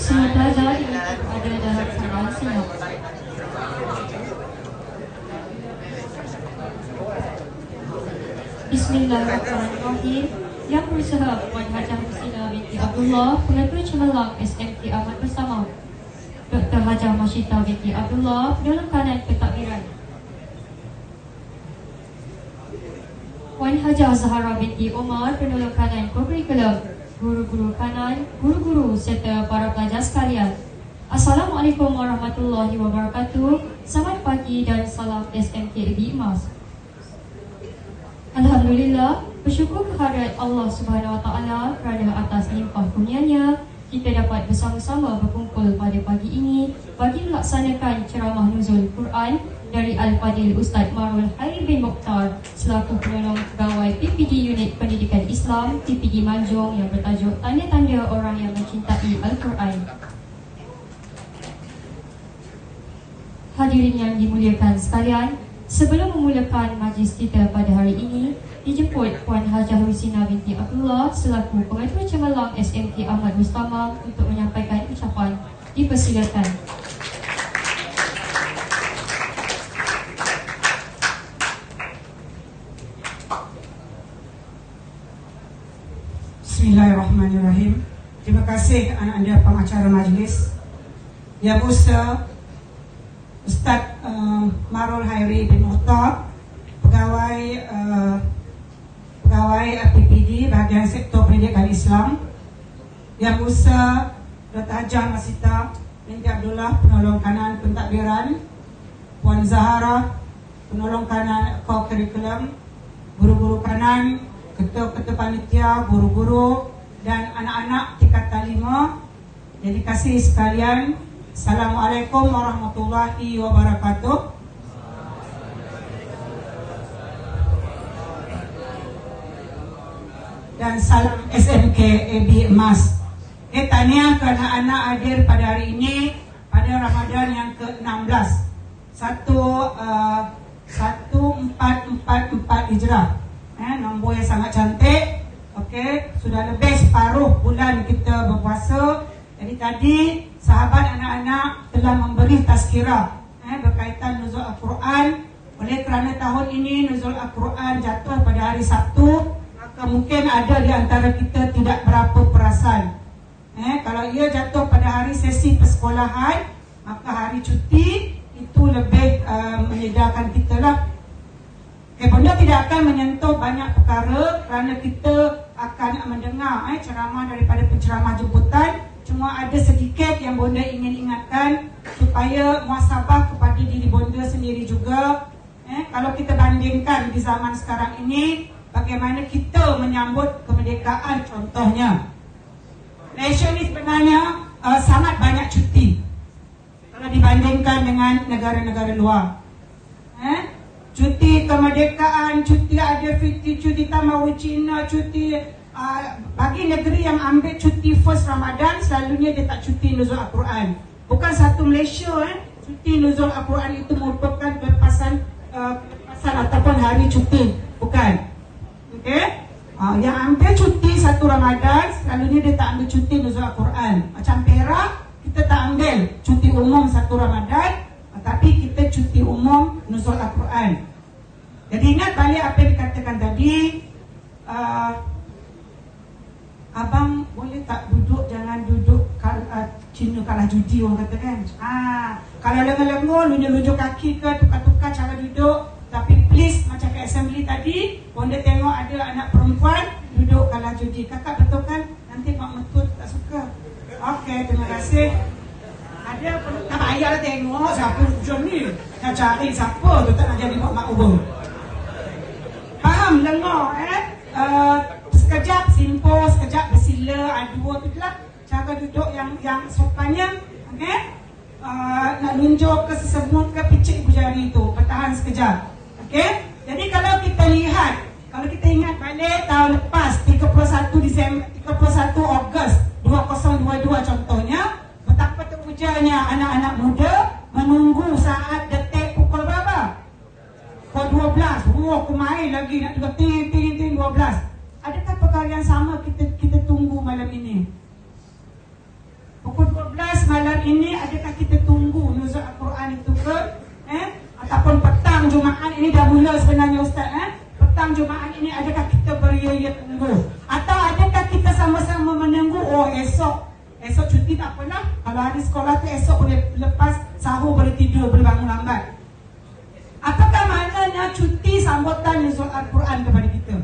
Semoga ada dalam keadaan sihat. Bismillahirrahmanirrahim. Yang berusaha Puan Hajah Husina binti Abdullah, Pengetua Cemerlang SMK Ahmad Bersama, Dr. Hajah Masyita binti Abdullah, Penolong Kanan Pentadbiran, Puan Hajah Zahara binti Omar, Penolong Kanan Kurikulum, guru-guru kanan, guru-guru serta para pelajar sekalian. Assalamualaikum warahmatullahi wabarakatuh. Selamat pagi dan salam SMK Ebi Emas. Alhamdulillah, bersyukur kehadirat Allah Subhanahu Wa Taala kerana atas limpah kurnia-Nya kita dapat bersama-sama berkumpul pada pagi ini bagi melaksanakan ceramah nuzul Quran dari Al-Fadil Ustaz Marul Khairi bin Mokhtar selaku penolong pegawai PPD Unit Pendidikan Islam PPD Manjung yang bertajuk Tanda-Tanda Orang yang Mencintai Al-Quran. Hadirin yang dimuliakan sekalian, sebelum memulakan majlis kita pada hari ini, dijemput Puan Hajah Husina binti Abdullah selaku Pengetua Cemerlang SMK Ahmad Mustamang untuk menyampaikan ucapan. Dipersilakan. Bismillahirrahmanirrahim. Terima kasih anak-anak pengacara majlis. Yang Musa Ustaz Marul Khairi bin Mokhtar, pegawai PPD bahagian sektor pendidikan Islam. Yang Musa Dr. Hajah Masyita binti Abdullah, penolong kanan pentadbiran. Puan Zahara, penolong kanan co-curriculum. Guru-guru kanan, ketua-ketua panitia, guru-guru dan anak-anak tingkatan 5. Jadi kasih sekalian, Assalamualaikum warahmatullahi wabarakatuh. Dan salam SMK Ebi Emas. Tahniah kerana anak hadir pada hari ini pada Ramadan yang ke-16 1444 Hijrah. Nombor yang sangat cantik. Okey, sudah lebih separuh bulan kita berpuasa. Jadi tadi sahabat anak-anak telah memberi tazkirah berkaitan nuzul Al-Quran. Oleh kerana tahun ini nuzul Al-Quran jatuh pada hari Sabtu, maka mungkin ada di antara kita tidak berapa perasan. Kalau ia jatuh pada hari sesi persekolahan, maka hari cuti itu lebih menyedarkan kita lah. Benda tidak akan menyentuh banyak perkara kerana kita akan mendengar ceramah daripada penceramah jemputan. Cuma ada sedikit yang bonda ingin ingatkan supaya muhasabah kepada diri bonda sendiri juga. Kalau kita bandingkan di zaman sekarang ini, bagaimana kita menyambut kemerdekaan contohnya. Malaysia ni sebenarnya sangat banyak cuti kalau dibandingkan dengan negara-negara luar. Cuti kemerdekaan, cuti Aidilfitri, cuti Tamawul Cina, cuti bagi negeri yang ambil cuti first Ramadan, selalunya dia tak cuti nuzul Al-Quran. Bukan satu Malaysia cuti nuzul Al-Quran itu merupakan kelepasan ataupun hari cuti. Bukan. Okey? Yang ambil cuti satu Ramadan, selalunya dia tak ambil cuti nuzul Al-Quran. Macam Perak, kita tak ambil cuti umum satu Ramadan, tapi kita cuti umum nuzul Al-Quran. Jadi ingat balik apa yang dikatakan tadi. Abang boleh tak duduk, jangan duduk Cina kalah judi orang kata kan. Kalau lengur-lengur, lunjuk-lunjuk kaki ke, tukar-tukar cara duduk. Tapi please, macam ke assembly tadi, bonda tengok ada anak perempuan duduk kalah judi. Kakak betul kan? Nanti mak mentua tak suka. Okey, terima kasih. Ada tak payah tengok siapa hujung ni. Nak cari siapa tu tak nak jadi mak ubah. Faham lengur sekejap simpo, sekejap bersila, dua tu lah cara duduk yang sopannya. Okey, nak lunjuk ke sesebut ke picit ibu jari tu, bertahan sekejap. Okey, jadi kalau kita lihat, kalau kita ingat balik tahun lepas 31 Ogos 2022 contohnya, betapa terujarnya anak-anak muda menunggu saat detik pukul berapa? Pukul 12. Aku main lagi nak juga ting 12. Adakah perkara yang sama kita tunggu malam ini? Pukul 12 ini dah mula sebenarnya Ustaz. Petang Jumaat ini adakah kita beria-ia tunggu? Atau adakah kita sama-sama menunggu? Oh esok cuti tak apalah. Kalau hari sekolah tu esok boleh lepas sahur, boleh tidur, boleh bangun lambat. Apakah maknanya cuti sambutan nuzul Al-Quran kepada kita?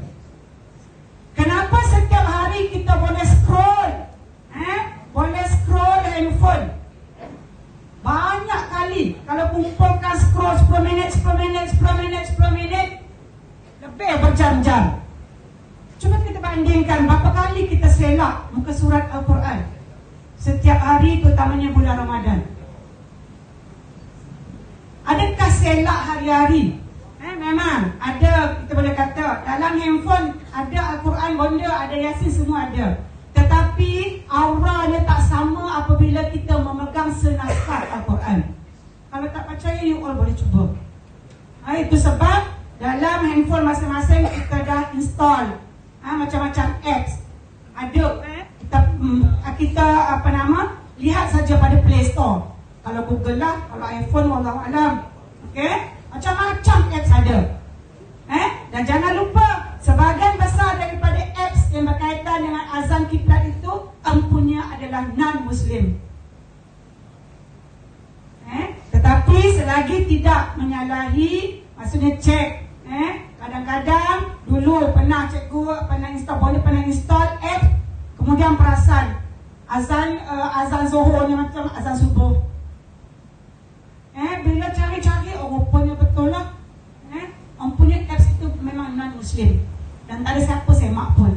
Kenapa setiap hari kita boleh scroll? Boleh scroll handphone banyak kali. Kalau kumpulkan scroll 10 minit lebih berjam-jam. Cuba kita bandingkan berapa kali kita selak muka surat Al-Quran setiap hari, terutamanya bulan Ramadan. Adakah selak hari-hari? Memang ada, kita boleh kata dalam handphone ada Al-Quran bonda, ada Yasin, semua ada. Tetapi auranya tak sama apabila kita memegang senaskah Al-Quran. Kalau tak percaya, you all boleh cuba. Itu sebab dalam handphone masing-masing kita dah install macam-macam apps. Ada kita lihat saja pada Play Store. Kalau Google lah, kalau iPhone wallahualam. Okey, macam-macam apps ada. Dan jangan lupa, sebahagian besar daripada apps yang berkaitan dengan azan kiblat itu empunya adalah non-Muslim. Tetapi selagi tidak menyalahi, maksudnya cek. Kadang-kadang dulu pernah cikgu pernah install app, kemudian perasan azan zuhur ni macam azan subuh. Bila cari-cari, rupanya betul lah. Empunya apps itu memang non-Muslim dan tak ada siapa semak pun.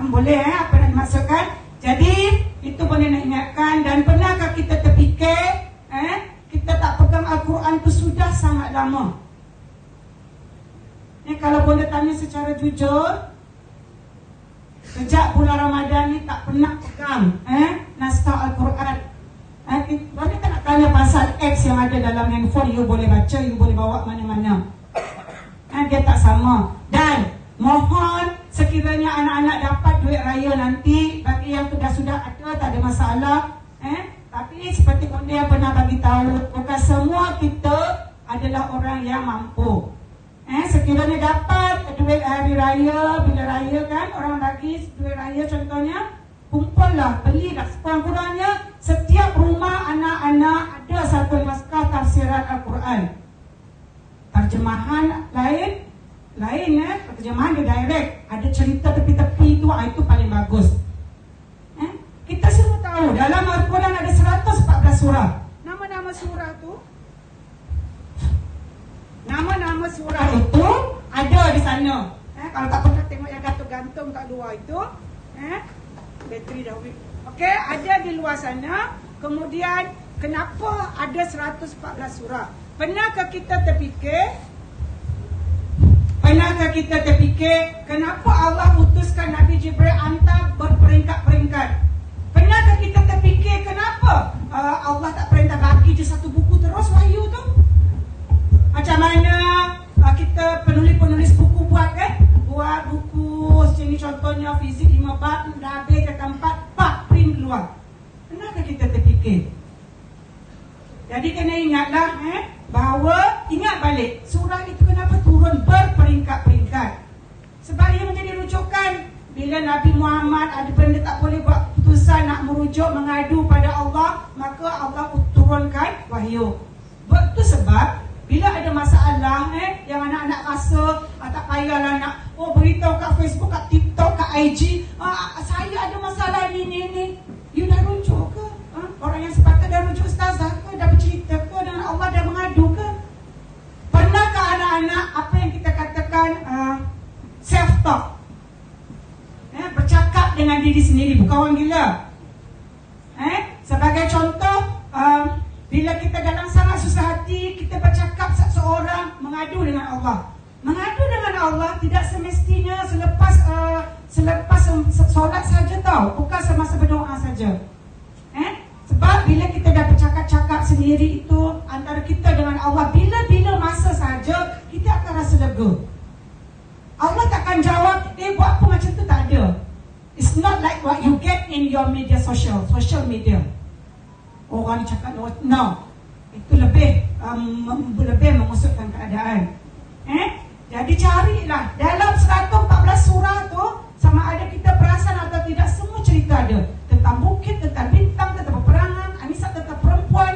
Boleh apa nak dimaksudkan? Jadi itu boleh nak ingatkan. Dan pernahkah kita terfikir kita tak pegang Al-Quran tu sudah sangat lama? Kalau boleh tanya secara jujur, sejak bulan Ramadan ni tak pernah pegang naskah Al-Quran. Boleh tak nak tanya pasal apps yang ada dalam handphone? You boleh baca, you boleh bawa mana-mana. Dia tak sama. Dan mohon sekiranya anak-anak dapat duit raya nanti, bagi yang sudah ada tak ada masalah. Tapi seperti Konde yang pernah bagi tahu, bukan semua kita adalah orang yang mampu. Sekiranya dapat duit hari raya, bila raya kan orang bagi duit raya contohnya, kumpullah, belilah sekurang-kurangnya setiap rumah anak-anak ada satu naskah tafsiran Al-Quran. Terjemahan lain terjemahan dia direct, ada cerita tepi-tepi itu paling bagus. Kita semua tahu dalam Al-Quran ada 114 surah. Nama-nama surah tu, nama-nama surah itu ada di sana. Kalau tak pernah tengok yang gantung-gantung kat luar itu, bateri dah habis. Okey, ada di luar sana. Kemudian kenapa ada 114 surah? Pernahkah kita terfikir kenapa Allah utuskan Nabi Jibril hantar berperingkat-peringkat? Pernahkah kita terfikir kenapa Allah tak perintah bagi je satu buku terus wahyu tu? Macam mana kita penulis-penulis buku buat buku sini contohnya fizik 5 bab, dah habis kata 4 print keluar. Pernahkah kita terfikir? Jadi kena ingatlah bahawa ingat balik surah itu kenapa turun berperingkat-peringkat. Sebab ia menjadi rujukan bila Nabi Muhammad ada benda tak boleh buat keputusan nak merujuk mengadu pada Allah, maka Allah turunkan wahyu. Itu sebab bila ada masalah yang anak-anak rasa tak payahlah nak beritahu kat Facebook, kat TikTok, kat IG, saya ada masalah ni. You dah rujuk ke? Orang yang sepatutnya dah rujuk ustazah ke? Dah bercerita ke? Dan Allah dah mengadu ke? Pernahkah anak-anak apa yang kita katakan self-talk? Bercakap dengan diri sendiri, bukan orang gila. Sebagai contoh, bila kita dalam sangat susah hati, kita bercakap seorang mengadu dengan Allah. Mengadu dengan Allah tidak semestinya selepas solat saja tau, bukan semasa berdoa saja. Sebab bila kita dah bercakap-cakap sendiri itu antara kita dengan Allah, bila masa saja kita akan rasa lega. Allah takkan jawab, buat apa macam tu, tak ada. It's not like what you get in your media social media. Orang ni cakap no, itu lebih lebih mengusutkan keadaan. Jadi carilah dalam 114 surah tu, sama ada kita perasan atau tidak, semua cerita ada tentang bukit, tentang bintang, tentang peperangan, Anisa tentang perempuan.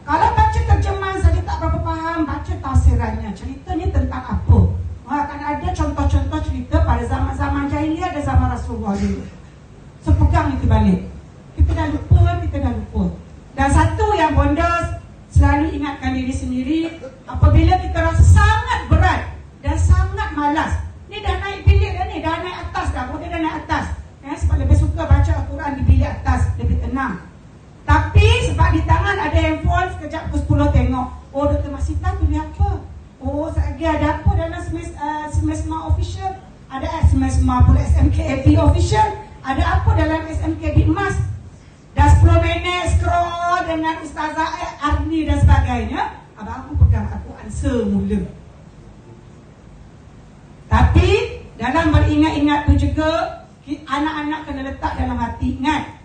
Kalau baca terjemahan saja tak berapa faham, baca tafsirannya, ceritanya tentang apa. Akan ada contoh-contoh cerita pada zaman-zaman jahiliah dan zaman Rasulullah dulu. So pegang itu balik. Kita dah lupa. Dan satu yang bonda selalu ingatkan diri sendiri, apabila kita rasa sangat berat dan sangat malas, ni dah naik bilik dah ni, dah naik atas dah, bonda dah naik atas. Sebab lebih suka baca Al-Quran di bilik atas, lebih tenang. Tapi sebab di tangan ada handphone, sekejap pukul 10 tengok, oh Dr. Masita tulis apa? Oh lagi ada apa dalam Semesma official? Ada Semesma pula SMKB official. Ada apa dalam SMKB emas? Dah 10 minit scroll dengan Ustazah Arni dan sebagainya. Abang aku pegang, aku answer mula. Tapi dalam beringat-ingat tu juga, anak-anak kena letak dalam hati. Ingat,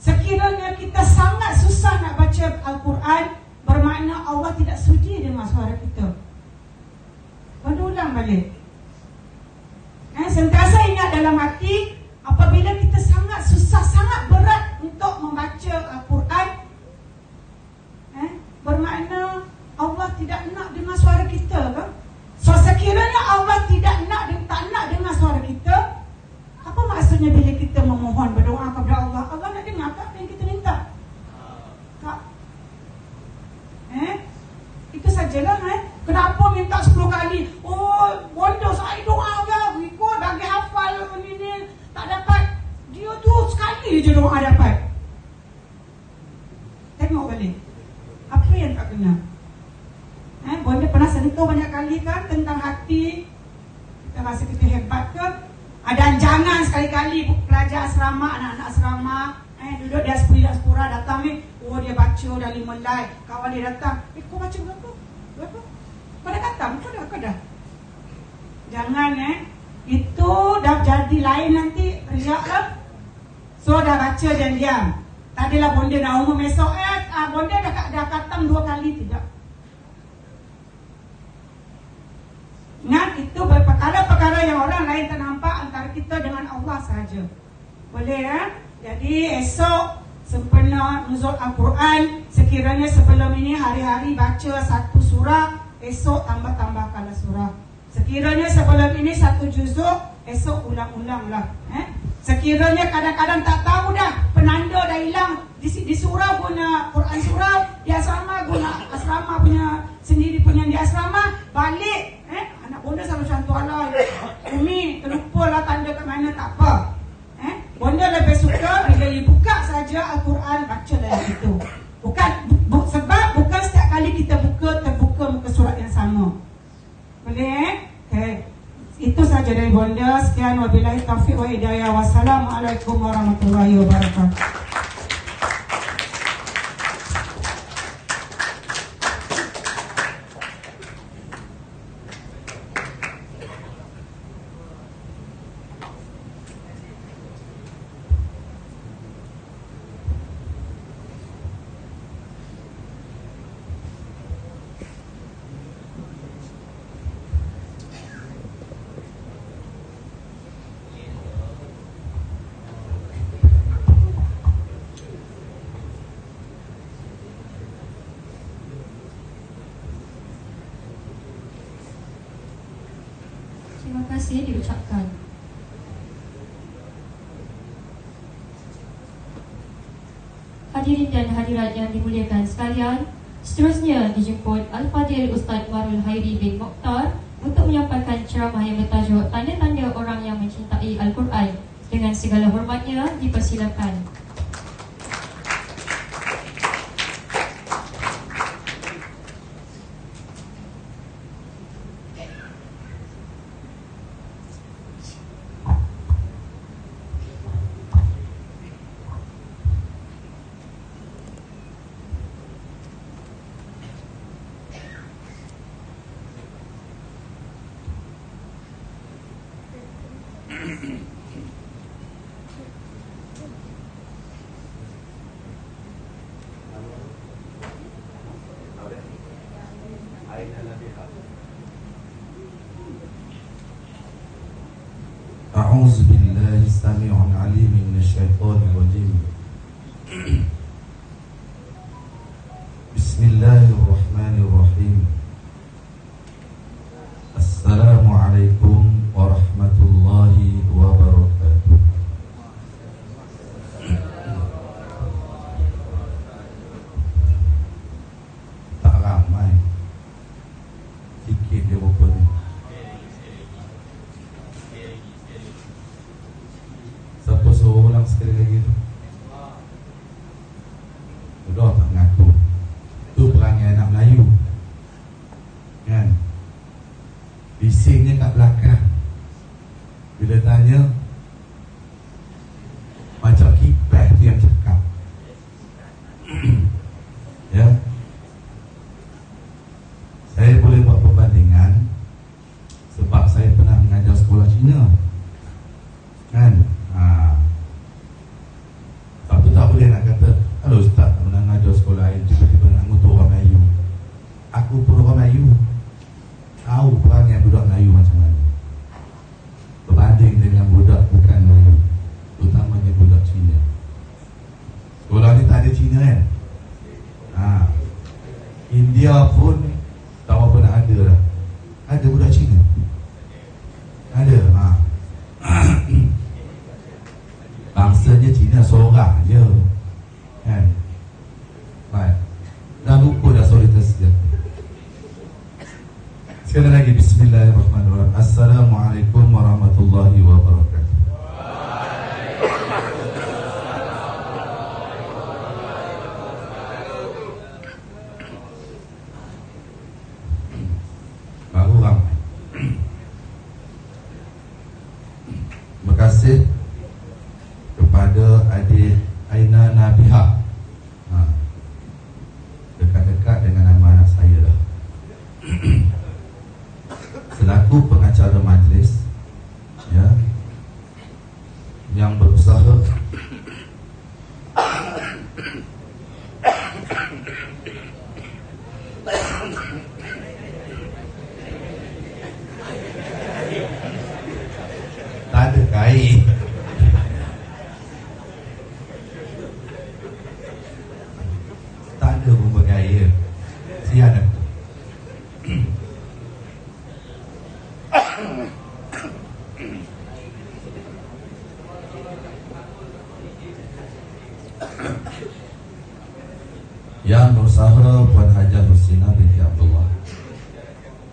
sekiranya kita sangat susah nak baca Al-Quran, bermakna Allah tidak sudi dengan suara kita. Ulang balik. Sentiasa ingat dalam hati, apabila kita sangat susah, sangat berat untuk membaca Al-Quran, bermakna Allah tidak nak dengar suara kita ke? So sekiranya Allah tak nak dengar suara kita, apa maksudnya bila kita memohon, berdoa kepada Allah, Allah nak dengar tak apa yang kita minta? Tak. Itu sajalah. Kenapa minta 10 kali? Oh, bodoh, saya doa ya, ikut bagi hafal ni tak dapat. Dia tu sekali je doa dapat. Tengok balik, apa yang tak kena? Bonda pernah sentuh banyak kali kan tentang hati. Kita rasa kita hebat ke? Ada jangan sekali-kali pelajar asrama, anak-anak asrama, duduk di Aspura datang ni, oh dia baca dah 5 like. Kawan dia datang, kau baca berapa? Kau dah kata, kau dah. Jangan itu dah jadi lain nanti, riak lah. So dah baca dan diam. Tadilah bonda dah umum esok, bonda dah khatam 2 kali, tidak. Ingat, itu perkara-perkara yang orang lain tak nampak, antara kita dengan Allah sahaja. Boleh Jadi esok sempena nuzul Al-Quran, sekiranya sebelum ini hari-hari baca 1 surah, esok tambah-tambahkanlah surah. Sekiranya sebelum ini 1 juzuk, esok ulang-ulanglah. Sekiranya kadang-kadang tak tahu dah, penanda dah hilang di surau guna Quran surau, di asrama guna asrama punya sendiri punya di asrama, balik anak bonda selalu contoh Allah, Umi terlupalah tanda kat mana, tak apa. Bonda lebih suka bila dia buka saja Al-Quran, bacalah itu. Sebab bukan setiap kali kita terbuka muka surat yang sama. Boleh? Okay. Itu saja dari bonda. Sekian, wabillahi taufiq wa hidayah. Wassalamualaikum warahmatullahi wabarakatuh. Terima kasih diucapkan. Hadirin dan hadirat yang dimuliakan sekalian, seterusnya dijemput Al-Fadhil Ustaz Warul Hairi bin Mokhtar untuk menyampaikan ceramah yang bertajuk Tanda-tanda Orang yang Mencintai Al-Quran. Dengan segala hormatnya, dipersilakan. أعوذ بالله السميع العليم من الشيطان الرجيم. بسم الله الرحمن الرحيم. السلام عليكم ورحمة الله وبركاته. Tak ramai, sikit dia berapa ni. Siapa suruh ulang sekali lagi tu? Udah tak mengaku. Tu perangai anak Melayu, kan? Bisingnya kat belakang. Bila tanya, macam kipas tu yang cakap. Ya, saya boleh buat perbandingan sebab saya pernah mengajar sekolah Cina, kan? Tapi tak boleh nak kata, kalau Ustaz tak pernah mengajar sekolah lain, tiba-tiba nak ngutuk orang Melayu. Aku pun orang Melayu, tahu perangai budak Melayu macam mana berbanding dengan budak bukan Melayu, terutamanya budak Cina. Sekolah ni tak ada Cina, kan? India pun tak apa nak ada lah. Ada budak Cina, ada. Bangsanya Cina seorang je, kan? Baik, dah lupa dah soliditas dia. Sekali lagi, bismillahirrahmanirrahim. Assalamualaikum warahmatullahi wabarakatuh. Baru ramai. Terima kasih kepada adik Aina Nabiha, dekat-dekat dengan nama anak saya lah. Selaku pengacara majlis, ya, yang berusaha tak ada kain. Tak ada pun bergaya. Sian aku. Yang berusaha Puan Hajah Husina binti Abdullah,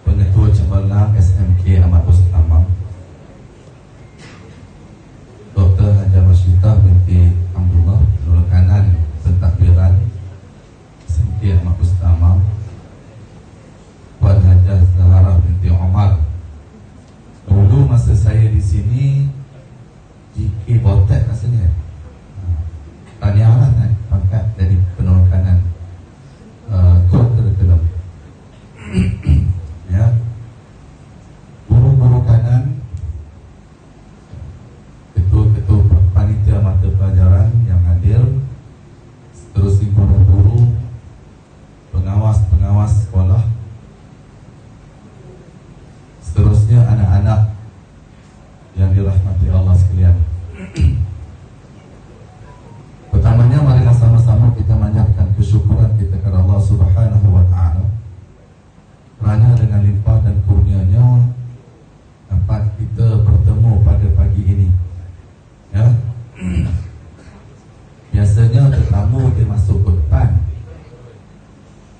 Pengetua Cemerlang SMK Ahmad Mustamam, Dr. Hajah Rasyidah binti Abdullah, Nurul Kanan Pentadbiran SMK Ahmad Mustamam, Puan Hajah Zaharah binti Omar. Dulu masa saya di sini, GK Botek rasanya. Tahniah lah, kan? Pangkat dari Penurun Kanan Kod Curriculum. Ya, guru-guru kanan, ketua-ketua panitia mata pelajaran yang hadir, seterusnya guru-guru, pengawas-pengawas sekolah, seterusnya anak-anak yang dirahmati Allah sekalian. Pertamanya, marilah sama-sama kita manjatkan kesyukuran kita kepada Allah Subhanahu wa Ta'ala, kerana dengan limpah dan kurnia-Nya dapat kita bertemu pada pagi ini. Ya, biasanya tetamu dia masuk ke depan,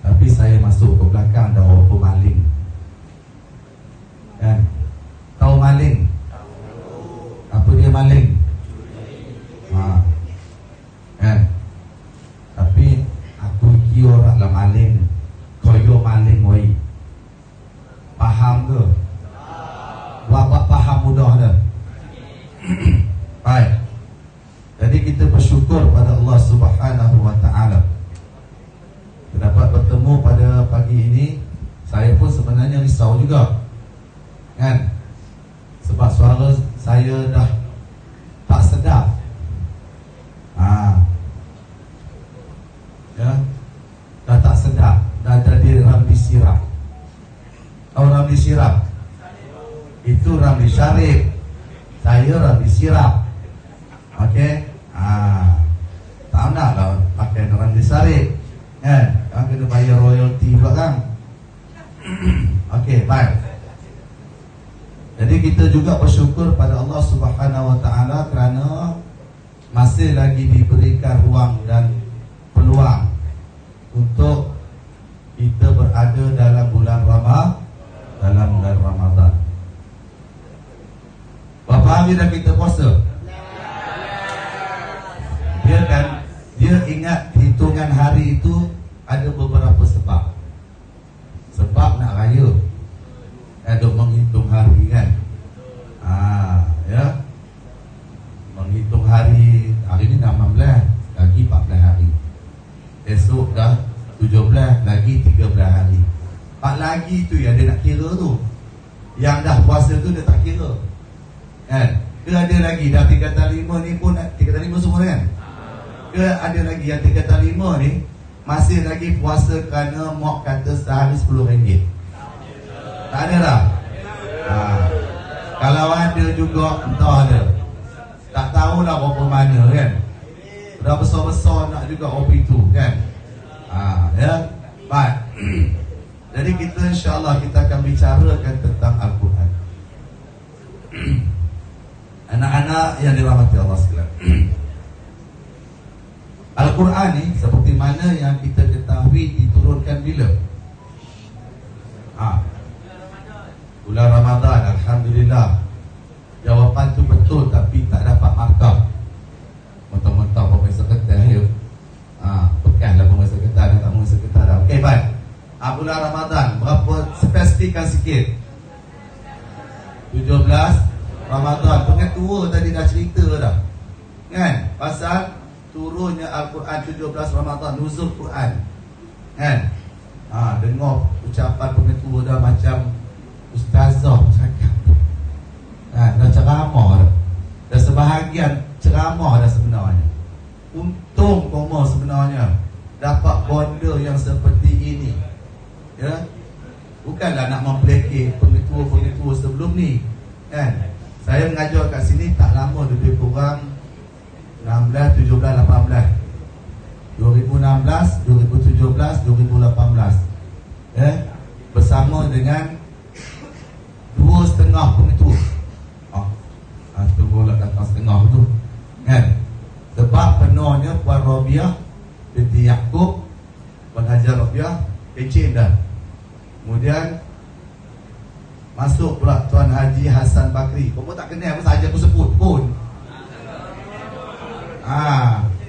tapi saya masuk ke belakang dah apa maling, kan? Tahu maling? Apa dia maling? Kan? Tapi aku kira orang lah maling, koyo maling woi. Faham ke? Wak faham mudah dah. Baik. Jadi kita bersyukur pada Allah Subhanahu wa Ta'ala dapat bertemu pada pagi ini. Saya pun sebenarnya risau juga, kan? Sebab suara saya dah tak sedap. Ya, dah tak sedap, dah jadi ramli sirap. Tahu ramli sirap? Itu ramli syarif. Cair habis sirap. Okey. Tak nak lah pakai orang disarik. Kan? Kena bayar royalty pula kan. Okey, baik. Jadi kita juga bersyukur pada Allah Subhanahu Wa Taala kerana masih lagi diberikan ruang dan peluang untuk kita berada dalam bulan Ramadan. Berapa hari dah kita puasa? Dia ingat hitungan hari itu ada beberapa sebab. Sebab nak raya, ada menghitung hari kan. Ya, menghitung hari. Hari ni 16, lagi 14 hari. Esok dah 17, lagi 13 hari. Lagi tu yang dia nak kira tu. Yang dah puasa tu dia tak kira kan. Ke ada lagi dah 3/5 ni pun 3/5 semua kan. Ke ada lagi yang 3/5 ni masih lagi puasa kerana mak kata sehari RM10. Tak ada dah. Kalau ada juga entah ada. Tak tahulah berapa mana kan. Dah besar-besar nak juga kopi tu kan. Ya. Baik. Jadi kita insya-Allah kita akan bicarakan tentang Al-Quran. Anak-anak yang dirahmati Allah sekalian. Al-Quran ni seperti mana yang kita ketahui diturunkan bila? Bulan Ramadan. Alhamdulillah. Jawapan tu betul tapi tak dapat markah. Mentang-mentang Profesor Ketar ya. Bekaslah Profesor Ketar dan tak Profesor Ketar dah. Okey, baik. Bulan Ramadan, berapa spesifikkan sikit? 17 Ramadan. Pengetua tadi dah cerita dah. Kan? Pasal turunnya Al-Quran 17 Ramadan, nuzul Quran. Kan? Dengar ucapan pengetua dah macam ustazah cakap. Dah ceramah dah. Dah sebahagian ceramah dah sebenarnya. Untung komo sebenarnya dapat bonda yang seperti ini. Ya. Bukanlah nak memblekeh pengetua-pengetua sebelum ni. Kan? Saya mengajar kat sini tak lama, lebih kurang 16, 17, 18 2016, 2017, 2018 bersama dengan 2,5 pengetua. Tunggulah datang setengah tu kan. Sebab penuhnya Puan Robiah binti Yaakob, Puan Hajar Robiah kecil dah. Kemudian masuk pula Tuan Haji Hassan Bakri. Kau pun tak kenal apa saja aku sebut pun.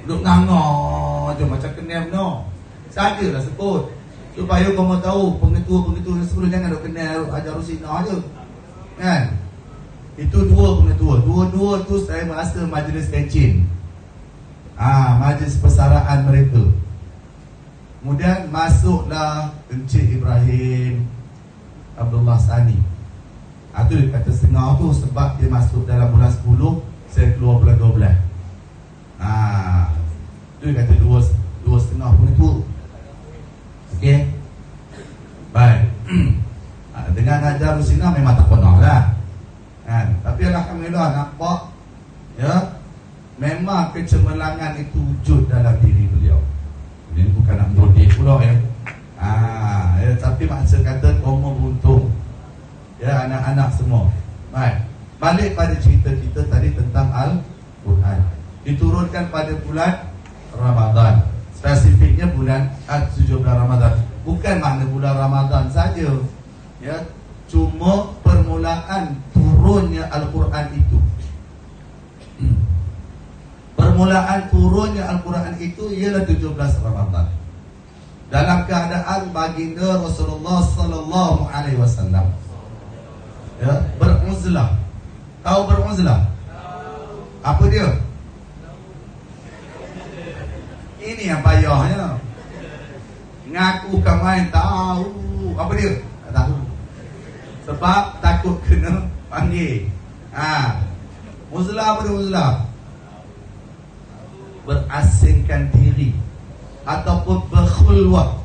Duk ngangor je macam kenal no. Sajalah sebut supaya kau mau tahu pengetua-pengetua sebelum jangan duk kenal Hajar Rusina je. Kan? Itu dua pengetua. Dua-dua tu saya merasa majlis kecil. Majlis persaraan mereka. Kemudian masuklah Encik Ibrahim Abdullah Sani. Itu dia kata setengah tu sebab dia masuk dalam bulan 10, saya keluar bulan 12. Itu dia kata dua setengah pun itu. Okey. Baik. Dengan Hajar Rusina memang tak pernah lah kan? Tapi alhamdulillah nampak ya, memang kecemerlangan itu wujud dalam diri beliau. Ini bukan nak bodeh pula ya. Tapi maksud kata kaum beruntung ya, anak-anak semua. Baik. Balik pada cerita kita tadi tentang Al-Quran. Diturunkan pada bulan Ramadan. Spesifiknya bulan 17 Ramadan. Bukan makna bulan Ramadan saja. Ya, cuma permulaan turunnya Al-Quran itu. Permulaan turunnya Al-Quran itu ialah 17 Ramadan. Dalam keadaan baginda Rasulullah sallallahu alaihi wasallam ya, beruzlah. Tahu beruzlah? Apa dia? Ini yang payahnya. Ngaku main tahu. Apa dia? Tak tahu. Sebab takut kena panggil. Uzlah apa dia uzlah? Berasingkan diri ataupun berkhulwat.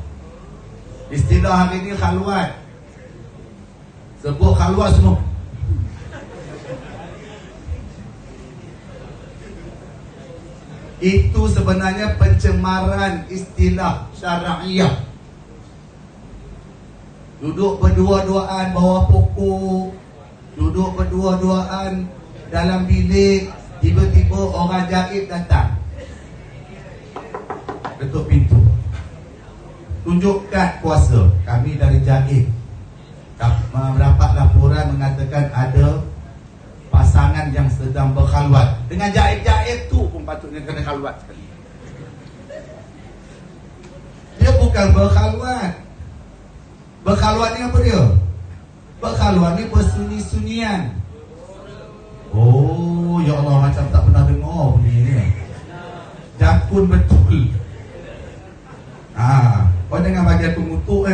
Istilah hari ini khalwat. Sebut khalwat semua. Itu sebenarnya pencemaran istilah syar'iyah. Duduk berdua-duaan bawah pokok, duduk berdua-duaan dalam bilik, tiba-tiba orang gaib datang, ketuk pintu, tunjuk kad kuasa, kami dari gaib, mendapat laporan mengatakan ada pasangan yang sedang berkhalwat. Dengan gaib-gaib tu pun patutnya kena khalwat sekali. Dia bukan berkhalwat. Berkhalwat ni apa dia? Berkhalwat ni bersunyi-sunyian. Oh, ya Allah, macam tak pernah dengar bunyi ni. Jakun betul. Kau jangan bagi aku ngutuk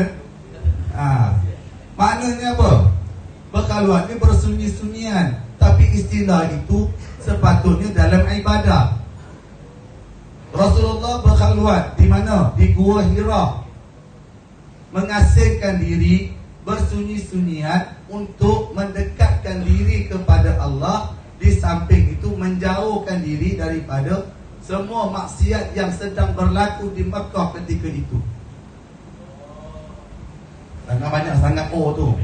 maknanya apa? Berkhalwat ni bersunyi-sunyian. Tapi istilah itu sepatutnya dalam ibadah. Rasulullah berkhalwat di mana? Di Gua Hira, mengasingkan diri, bersunyi-sunyian untuk mendekatkan diri kepada Allah. Di samping itu menjauhkan diri daripada semua maksiat yang sedang berlaku di Mekah ketika itu. Sangat banyak sangat O tu.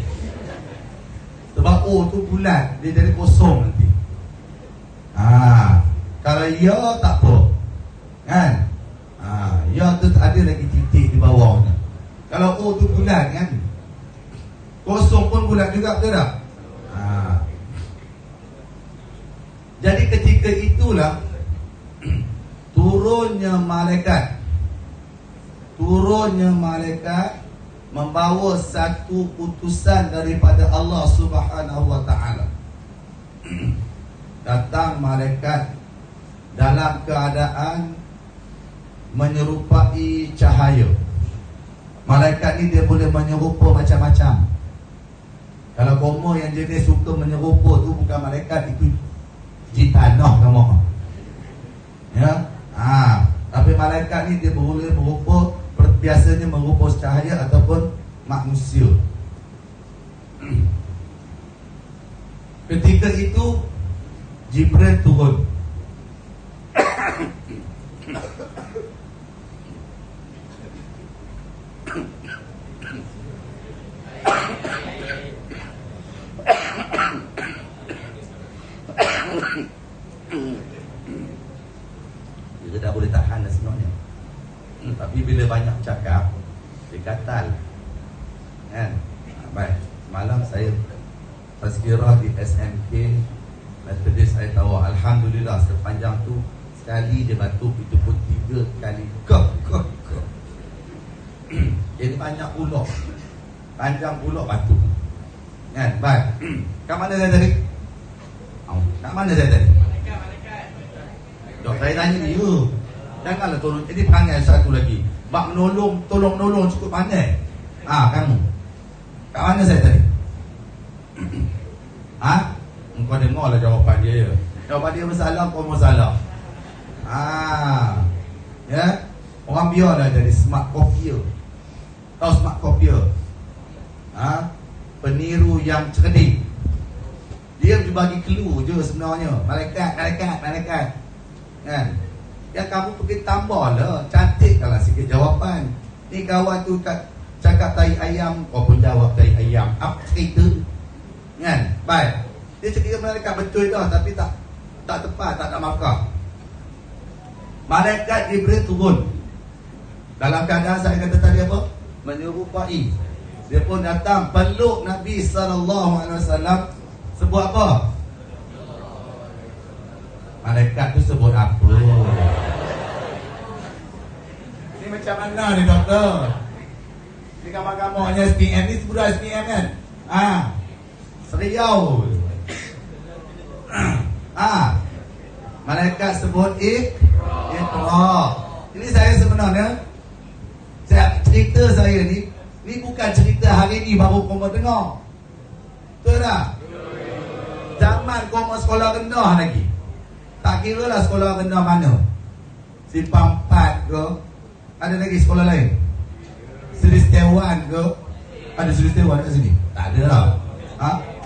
Sebab O tu bulat, dia jadi kosong nanti. Kalau ya tak apa, kan? Ya tu ada lagi titik di bawahnya. Kalau O tu bulat kan, kosong pun bulat juga, betul tak? Jadi ketika itulah turunnya malaikat membawa satu utusan daripada Allah Subhanahu wa ta'ala. Datang malaikat dalam keadaan menyerupai cahaya. Malaikat ni dia boleh menyerupa macam-macam. Kalau kamu yang jenis suka menyerupa tu bukan malaikat, itu jin tanah kamu. Ya. Tapi malaikat ni dia boleh merupa, biasanya merupa cahaya ataupun manusia. Ketika itu Jibril turun. Dia dah boleh tahan dah sebenarnya. Tapi bila banyak cakap, dia gatal, kan? Baik, malam saya tazkirah di SMK Methodist saya tahu, alhamdulillah sepanjang tu sekali dia batuk, itu pun 3 kali. Jadi banyak ulok, panjang ulok batuk, kan? Baik. Kat mana saya tadi? Kat mana saya tadi? Dok, saya tanya dia. Janganlah tolong. Jadi perangai satu lagi. Bak menolong, tolong cukup pandai. Kamu. Kat mana saya tadi? Kau dengar lah jawapan dia ya. Jawapan dia bersalah, kau bersalah. Ya. Orang biarlah jadi smart copier. Tahu smart copier? Peniru yang cerdik. Dia bagi clue je sebenarnya. Malaikat. Kan? Yang kamu pergi tambah lah, cantikkanlah sikit jawapan. Ni kawan tu cakap tai ayam, kau pun jawab tai ayam. Apa cerita? Kan? Baik. Dia cakap malaikat betul dah, tapi tak tepat, tak ada markah. Malaikat Jibril turun. Dalam keadaan saya kata tadi apa? Menyerupai. Dia pun datang peluk Nabi SAW. Sebut apa? Malaikat tu sebut apa? Ni macam mana ni doktor? Ni gambar-gambarnya SPM ni, sebut SPM kan? Seriau. Malaikat sebut Iqra. Ini saya sebenarnya, cerita saya ni bukan cerita hari ni baru kau dengar. Betul tak? Zaman kau sekolah rendah lagi. Tak kira lah sekolah rendah mana, Simpang 4 ke, ada lagi sekolah lain, Seri Setiawan ke, ada Seri Setiawan kat sini? Tak ada lah.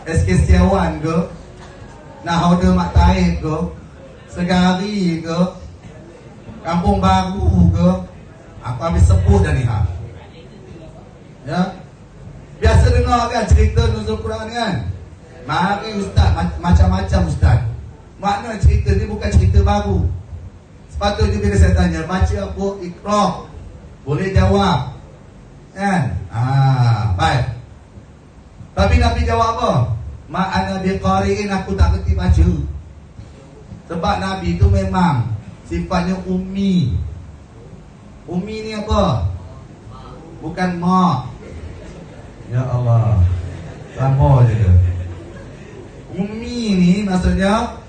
SK Setiawan ke, Nahoda Mak Taib ke, Segari ke, Kampung Baru ke, aku habis sebut dah ni ha. Ya. Biasa dengar kan cerita nuzul Quran kan? Mari ustaz, macam-macam ustaz. Makna cerita ni bukan cerita baru. Sepatutnya bila saya tanya, baca apa Iqra? Boleh jawab. Kan? Baik. Tapi Nabi jawab apa? Ma'ana biqari'in, aku tak kerti baca. Sebab Nabi tu memang sifatnya ummi. Ummi ni apa? Bukan mak. Ya Allah, sama je dia. Ummi ni maksudnya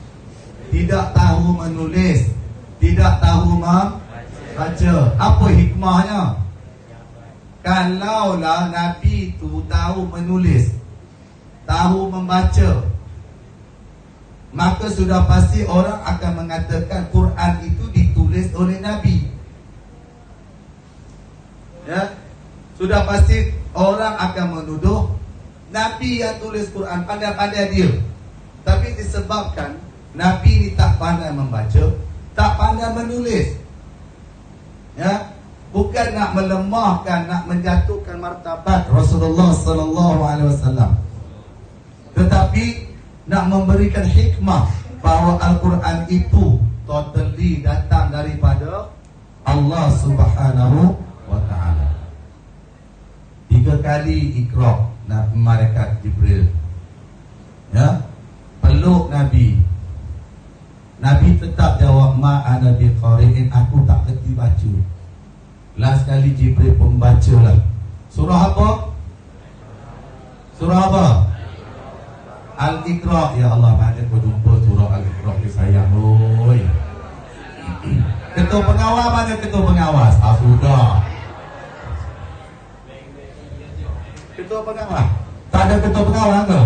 tidak tahu menulis, tidak tahu membaca. Apa hikmahnya? Kalaulah Nabi tu tahu menulis, tahu membaca, maka sudah pasti orang akan mengatakan Quran itu ditulis oleh Nabi. Ya, sudah pasti orang akan menuduh Nabi yang tulis Quran, pandai-pandai dia. Tapi disebabkan Nabi ni tak pandai membaca, tak pandai menulis, ya, bukan nak melemahkan, nak menjatuhkan martabat Rasulullah sallallahu alaihi wasallam, tetapi nak memberikan hikmah bahawa Al-Quran itu totally datang daripada Allah Subhanahu wa ta'ala. 3 kali Iqra malaikat Jibril, ya, peluk Nabi. Nabi tetap jawab ma'ana biqari'in, aku tak kerti baca. Last kali Jibril pun bacalah. Surah apa? Surah apa? Al-Iqra. Ya Allah, mana kau jumpa surah Al-Iqra ni sayang. Oi. Ketua pengawal mana ketua pengawas? Sudah. Ketua pengawal. Tak ada ketua pengawal ke?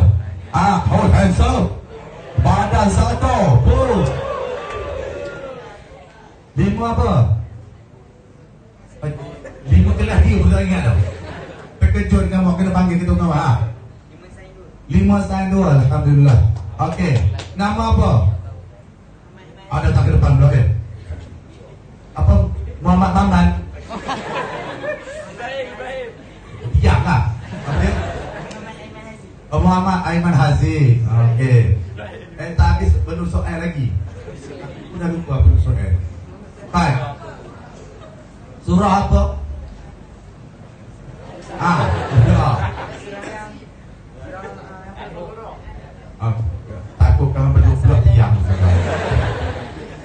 Hold hands up. Badan satu. 5 apa? 5 kelas dia pun tak ingat tau. Terkejut kamu kena panggil ketua pengawal. 5-2, alhamdulillah. Okey. Nama apa? Ada tak ke depan pula kan? Apa? Muhammad Maman. Diam lah. Okey. Muhammad Aiman Haziq. Okey. Tak habis belum soal lagi. Aku dah lupa belum soal. Baik. Surah apa? Surah. Takut kamu berdua diam.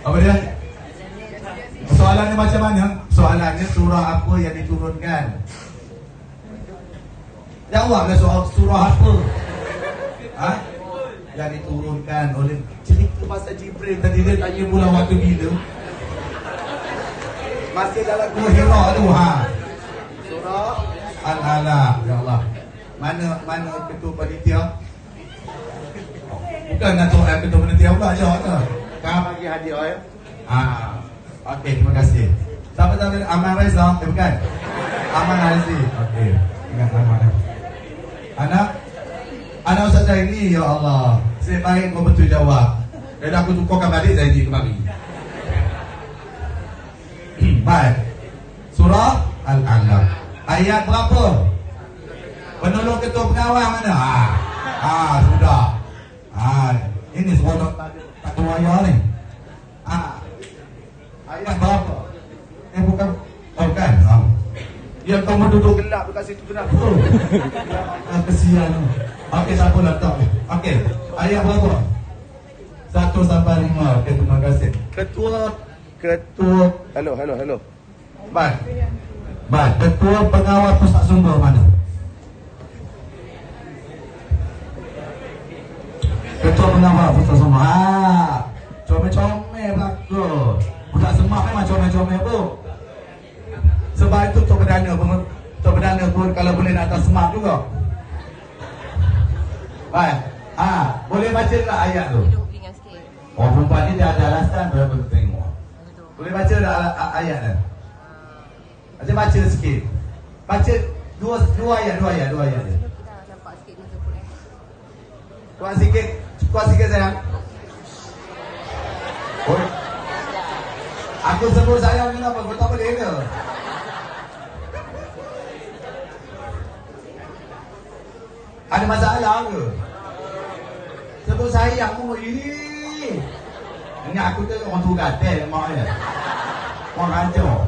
Apa dia? Soalannya macam mana? Soalannya surah apa yang diturunkan? Jawablah soal surah apa? Yang diturunkan oleh, cerita pasal Jibril tadi dia tanya bulan waktu bila? Masih dalam Gua Hira tu Surah Al-Alaq. Ya Allah. Mana ketua panitia? Bukan nak soal ketua panitia pula jawab tu. Kau bagi hadiah ya. Okey, terima kasih. Siapa tahu Aman Reza? Bukan. Aman Reza. Okey. Ingat anak Ustaz Zaini, ya Allah. Saya baik kau betul jawab. Dan aku tukarkan balik Zaini kemari. Baik. Surah Al-Alaq. Ayat berapa? Penolong ketua pengawal mana? Sudah. Ini semua tak wayar ni. Ayat berapa? Bukan. Bukan. Yang kau duduk gelap dekat situ kenapa? Kesian. Okey, tak apalah tak. Okey. Ayat berapa? 1 sampai 5. Okey, terima kasih. Ketua. Hello. Baik. Ketua pengawal pusat sumber mana? Ketua pengawal pusat sumber. Comel-comel bagus. Budak semak memang comel-comel pun. Sebab itu Tok Perdana pun kalau boleh nak atas semak juga. Baik. Boleh baca tak ayat tu? Perempuan ni dia ada alasan berapa kita tengok. Boleh baca tak ayat tu? Baca sikit. Baca dua ayat je. Kuat sikit sayang. Aku Aku sebut sayang kenapa? Kau tak boleh ke? Ada masalah ke? Sebut sayang pun ini aku tu orang tu gatel mak dia. Orang rancang.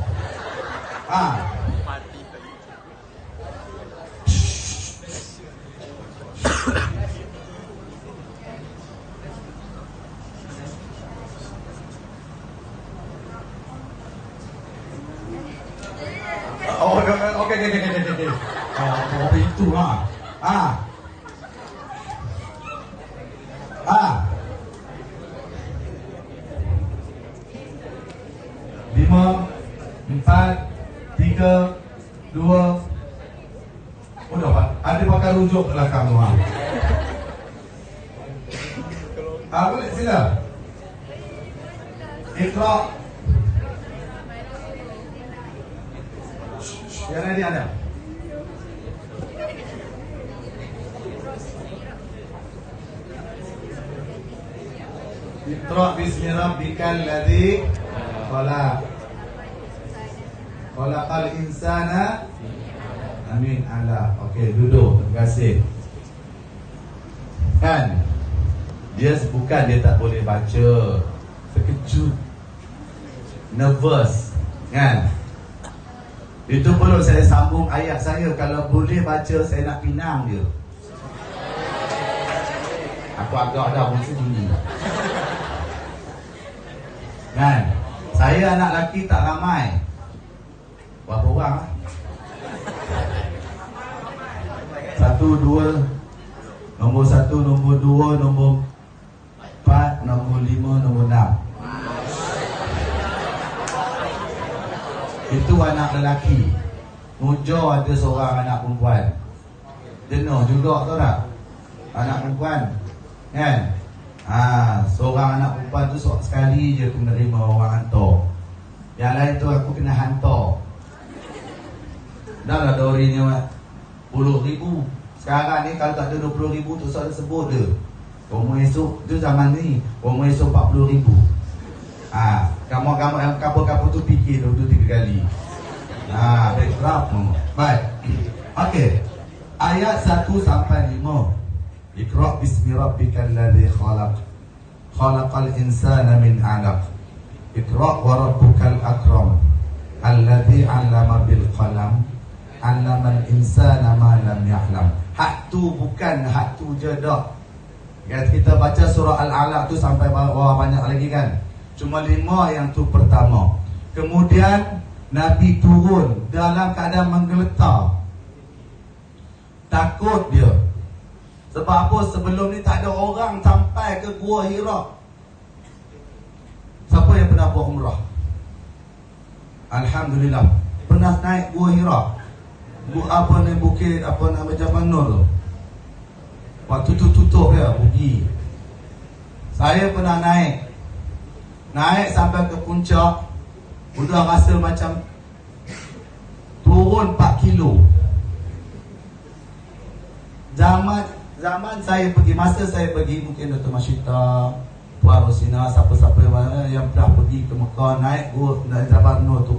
Oh, okey. Oh, itu Lima, 4, 3, 2. Udah Pak, ada pakai rujuk ke belakang tu boleh sila. Iqra. Yang ini ada. Iqra bismi rabbikal ladzi khalaq. Khalaqal insana. Amin Allah. Okey, duduk. Terima kasih. Kan? Dia bukan dia tak boleh baca. Terkejut. Nervous. Kan? Itu perlu saya sambung ayat saya. Kalau boleh baca, saya nak pinang dia. Aku agak dah pun sendiri. Kan? Saya anak lelaki tak ramai. Berapa orang? 1, 2. Nombor 1, nombor 2, nombor 4, nombor 5, nombor 6. Itu anak lelaki. Mujo ada seorang anak perempuan. Jenuh juga tau tak? Anak perempuan. Kan? Seorang anak perempuan tu sekali je aku menerima orang hantar. Yang lain tu aku kena hantar. Dah lah dorinya 10,000. Sekarang ni kalau tak ada 20,000 tu saya sebut dia. Rumah esok tu zaman ni rumah esok 40,000. Kamu yang kapal-kapal tu fikir 2-3 kali. Backdraft. Baik. Okey. Ayat 1 sampai 5. Iqra bismi rabbikal ladzi khalaq. Khalaqal insana min 'alaq. Iqra wa rabbukal akram. Alladzi 'allama bil qalam. 'Allamal insana ma lam ya'lam. Hak tu bukan hak tu je dak. Kita baca surah Al-Alaq tu sampai bawah banyak lagi kan. Cuma 5 yang tu pertama. Kemudian Nabi turun dalam keadaan menggeletar. Takut dia. Sebab apa? Sebelum ni tak ada orang sampai ke Gua Hira. Siapa yang pernah buat umrah? Alhamdulillah. Pernah naik Gua Hira. Apa ni bukit, apa nama Jabal Nur tu. Waktu tu tutup dia, pergi. Saya pernah naik. Naik sampai ke puncak. Udah rasa macam turun 4 kilo. Zaman saya pergi, masa saya pergi, mungkin Dr. Masyita, Puan Rosina, siapa-siapa yang dah pergi ke Mekah, naik Jabal Nur tu,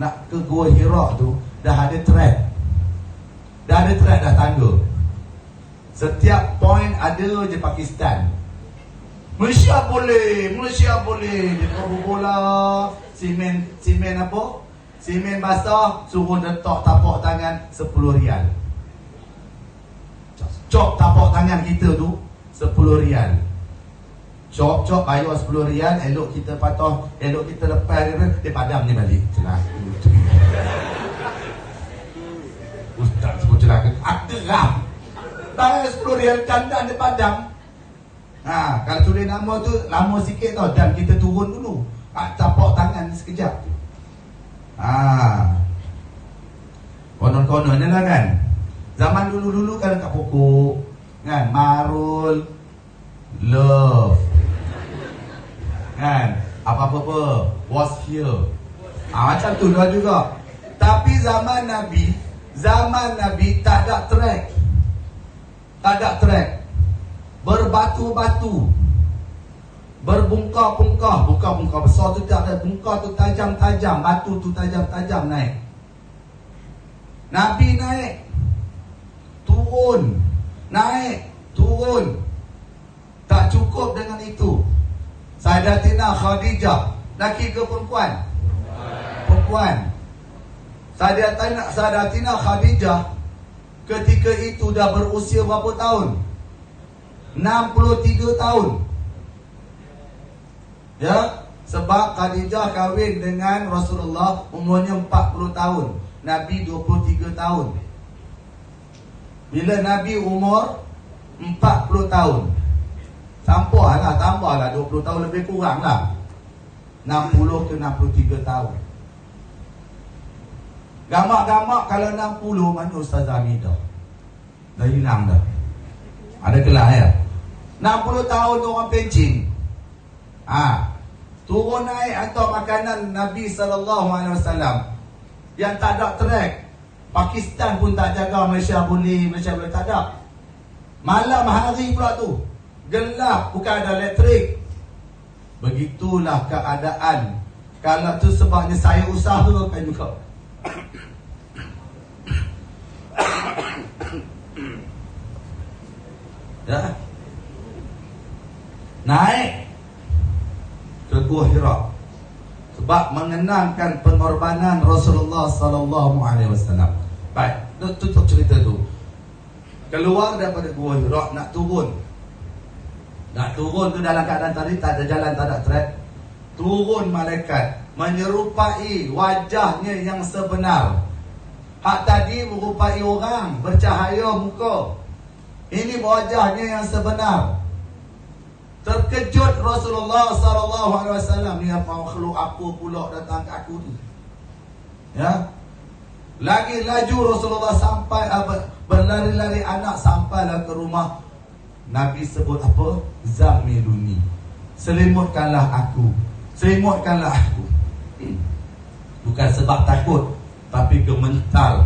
nak ke Gua Hira tu, dah ada track. Dah tangga. Setiap point ada je Pakistan. Malaysia boleh. Dia bola simen apa? Simen basah, suruh letak tapak tangan 10 rial. Cop tapak tangan kita tu 10 rial. Cop bayar 10 rial, elok kita patah, elok kita lepas dia padam ni balik. Celaka. Ustaz sebut celaka. Akram. Bayar 10 rial dandan dia padam. Kalau tulis nama tu lama sikit tau, dan kita turun dulu. Tapak tangan sekejap. Konon-konon lah kan. Zaman dulu kan kat pokok kan, Marul Love kan, apa-apa was here. Macam tu lah juga. Tapi zaman Nabi tak ada track. Tak ada track. Berbatu-batu. Berbungkah-bungkah, bungkah-bungkah besar tu tak ada, bungkah tu tajam-tajam, batu tu tajam-tajam naik. Nabi naik, turun, naik, turun. Tak cukup dengan itu. Sayyidatina Khadijah, laki ke perempuan? Perempuan. Sayyidatina Khadijah ketika itu dah berusia berapa tahun? 63 tahun. Ya, sebab Khadijah kahwin dengan Rasulullah umurnya 40 tahun. Nabi 23 tahun. Bila Nabi umur 40 tahun, tambahlah 20 tahun lebih kurang lah, 60 ke 63 tahun. Gamak-gamak kalau 60 mana Ustazah Hamidah? Dah hilang dah. Ada kelas ya? 60 tahun tu orang pencing. Turun naik hantar makanan Nabi SAW yang tak ada track. Pakistan pun tak jaga, Malaysia boleh tak ada. Malam hari pula tu, gelap, bukan ada elektrik. Begitulah keadaan. Kalau tu sebabnya saya usahakan juga. Ya. Naik ke Gua Hira sebab mengenangkan pengorbanan Rasulullah sallallahu alaihi wasallam. Baik, tutup cerita tu. Keluar daripada Gua Hira nak turun. Nak turun tu dalam keadaan tadi tak ada jalan, tak ada trek. Turun malaikat menyerupai wajahnya yang sebenar. Hak tadi merupai orang bercahaya muka. Ini wajahnya yang sebenar. Terkejut Rasulullah sallallahu alaihi wasallam, ni apa makhluk apa pula datang ke aku tu. Ya. Lagi laju Rasulullah sampai berlari-lari anak sampailah ke rumah. Nabi sebut apa? Zamiluni. Selimutkanlah aku. Selimutkanlah aku. Bukan sebab takut, tapi gementar.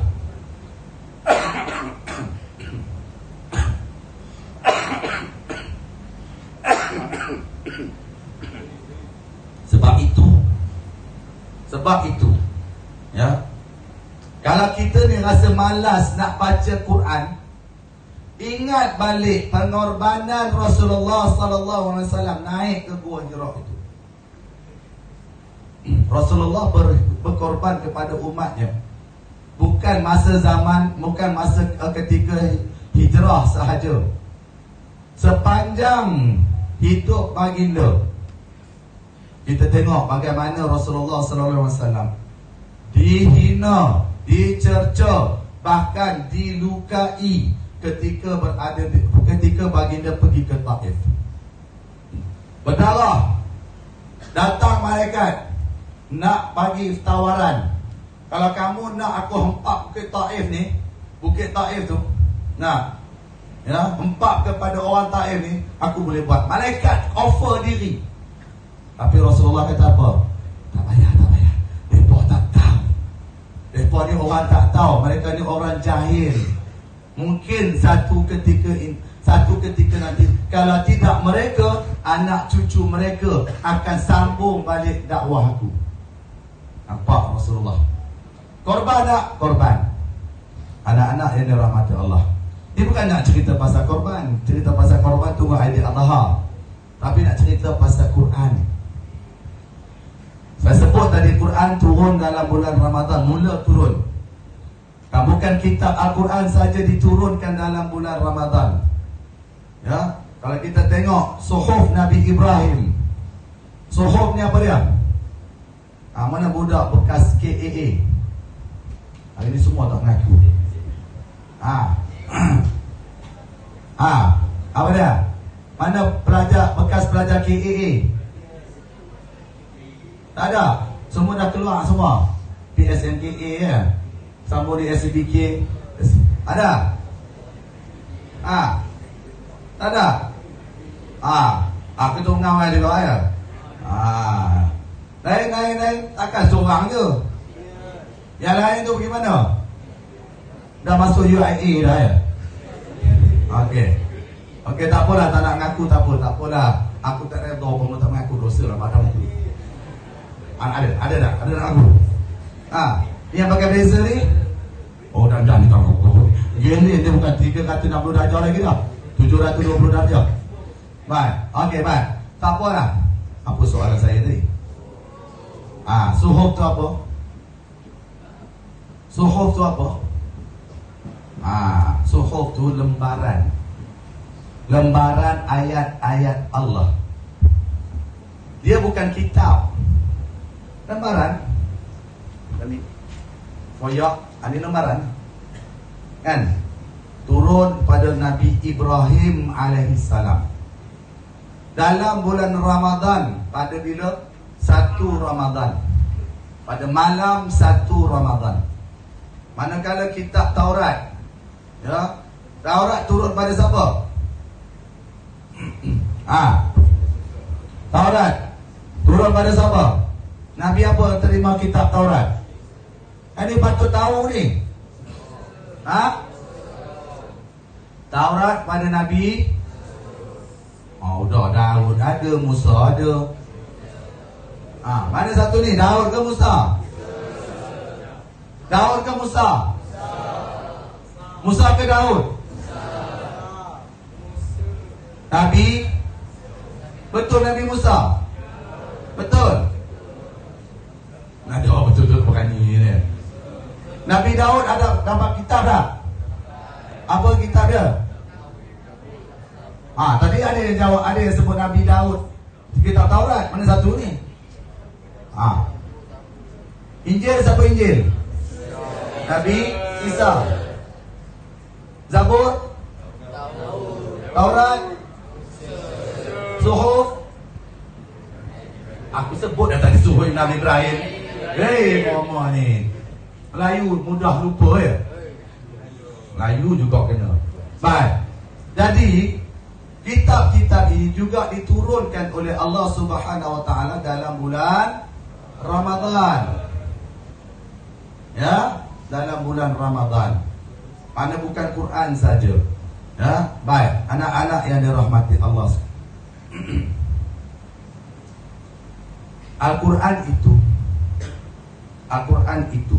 Sebab itu, ya. Kalau kita ni rasa malas nak baca Quran, ingat balik pengorbanan Rasulullah sallallahu alaihi wasallam naik ke Gua Hira itu. Rasulullah berkorban kepada umatnya. Bukan masa ketika hijrah sahaja. Sepanjang hidup baginda, kita tengok bagaimana Rasulullah sallallahu alaihi wasallam dihina, dicerca, bahkan dilukai ketika baginda pergi ke Taif. Berdarah. Datang malaikat nak bagi tawaran. Kalau kamu nak aku hempap Bukit Taif tu. Nah, ya, hempap kepada orang Taif ni, aku boleh buat. Malaikat offer diri. Tapi Rasulullah kata apa? Tak payah. Mereka tak tahu. Mereka ni orang tak tahu. Mereka ni orang jahil. Mungkin satu ketika nanti, kalau tidak mereka, anak cucu mereka akan sambung balik dakwah aku. Nampak Rasulullah? Korban tak? Korban. Anak-anak yang dirahmati Allah. Ini bukan nak cerita pasal korban. Cerita pasal korban tunggu Aidil-Adha. Tapi nak cerita pasal Quran. Saya sebut tadi Quran turun dalam bulan Ramadan. Mula turun. Bukan kitab Al-Quran saja diturunkan dalam bulan Ramadan. Ya, kalau kita tengok suhuf Nabi Ibrahim. Suhuf ni apa dia? Mana budak bekas KAA? Hari ni semua tak mengaku. Apa dia? Mana bekas pelajar KAA? Tak ada. Semua dah keluar semua. PSMKA ya. Sambung di SBK. Ada? Tak ada? Aku tu mengawal juga ya. Lain. Takkan seorang je. Yang lain tu bagaimana? Dah masuk UIA dah ya? Okey. Okey, tak apalah, tak nak ngaku, tak apalah. Aku tak redha kamu tak mengaku, dosa lah padamu. Ada tak ngaku? Yang pakai blazer ni? Oh, dah ni tak ngaku. Dia bukan 360 darjah lagi dah. 720 darjah. Baik, okey, baik. Tak apalah. Apa soalan saya tadi? Suhuf tu apa? Suhuf tu apa? Suhuf tu lembaran. Lembaran ayat-ayat Allah. Dia bukan kitab. Lembaran. Ini foyak, ini lembaran. Kan? Turun pada Nabi Ibrahim alaihissalam. Dalam bulan Ramadan, pada bila? 1 Ramadan. Pada malam 1 Ramadan. Manakala kitab Taurat, ya, Taurat turun pada siapa? Taurat turun pada siapa? Nabi apa terima kitab Taurat? Ini patut tahu ni. Taurat pada Nabi. Dah Daud ada, Musa ada. Mana satu ni? Daud ke Musa? Daud ke Musa? Musa ke Daud? Nabi? Betul Nabi Musa? Betul? Ada betul-betul berani ni. Nabi Daud ada dapat kitab tak? Apa kitab dia? Tadi ada yang jawab, ada yang sebut Nabi Daud kitab Taurat. Mana satu ni? Injil, siapa Injil? Nabi Isa. Zabur? Taurat? Suhuf? Aku sebut dah tadi suhuf Nabi Ibrahim. Mama ni Melayu mudah lupa ya. Melayu juga kena. Baik. Jadi kitab-kitab ini juga diturunkan oleh Allah Subhanahu Wa Taala dalam bulan Ramadan. Ya, dalam bulan Ramadan. Mana bukan Quran saja. Ya, baik. Anak-anak yang dirahmati Allah. Al-Quran itu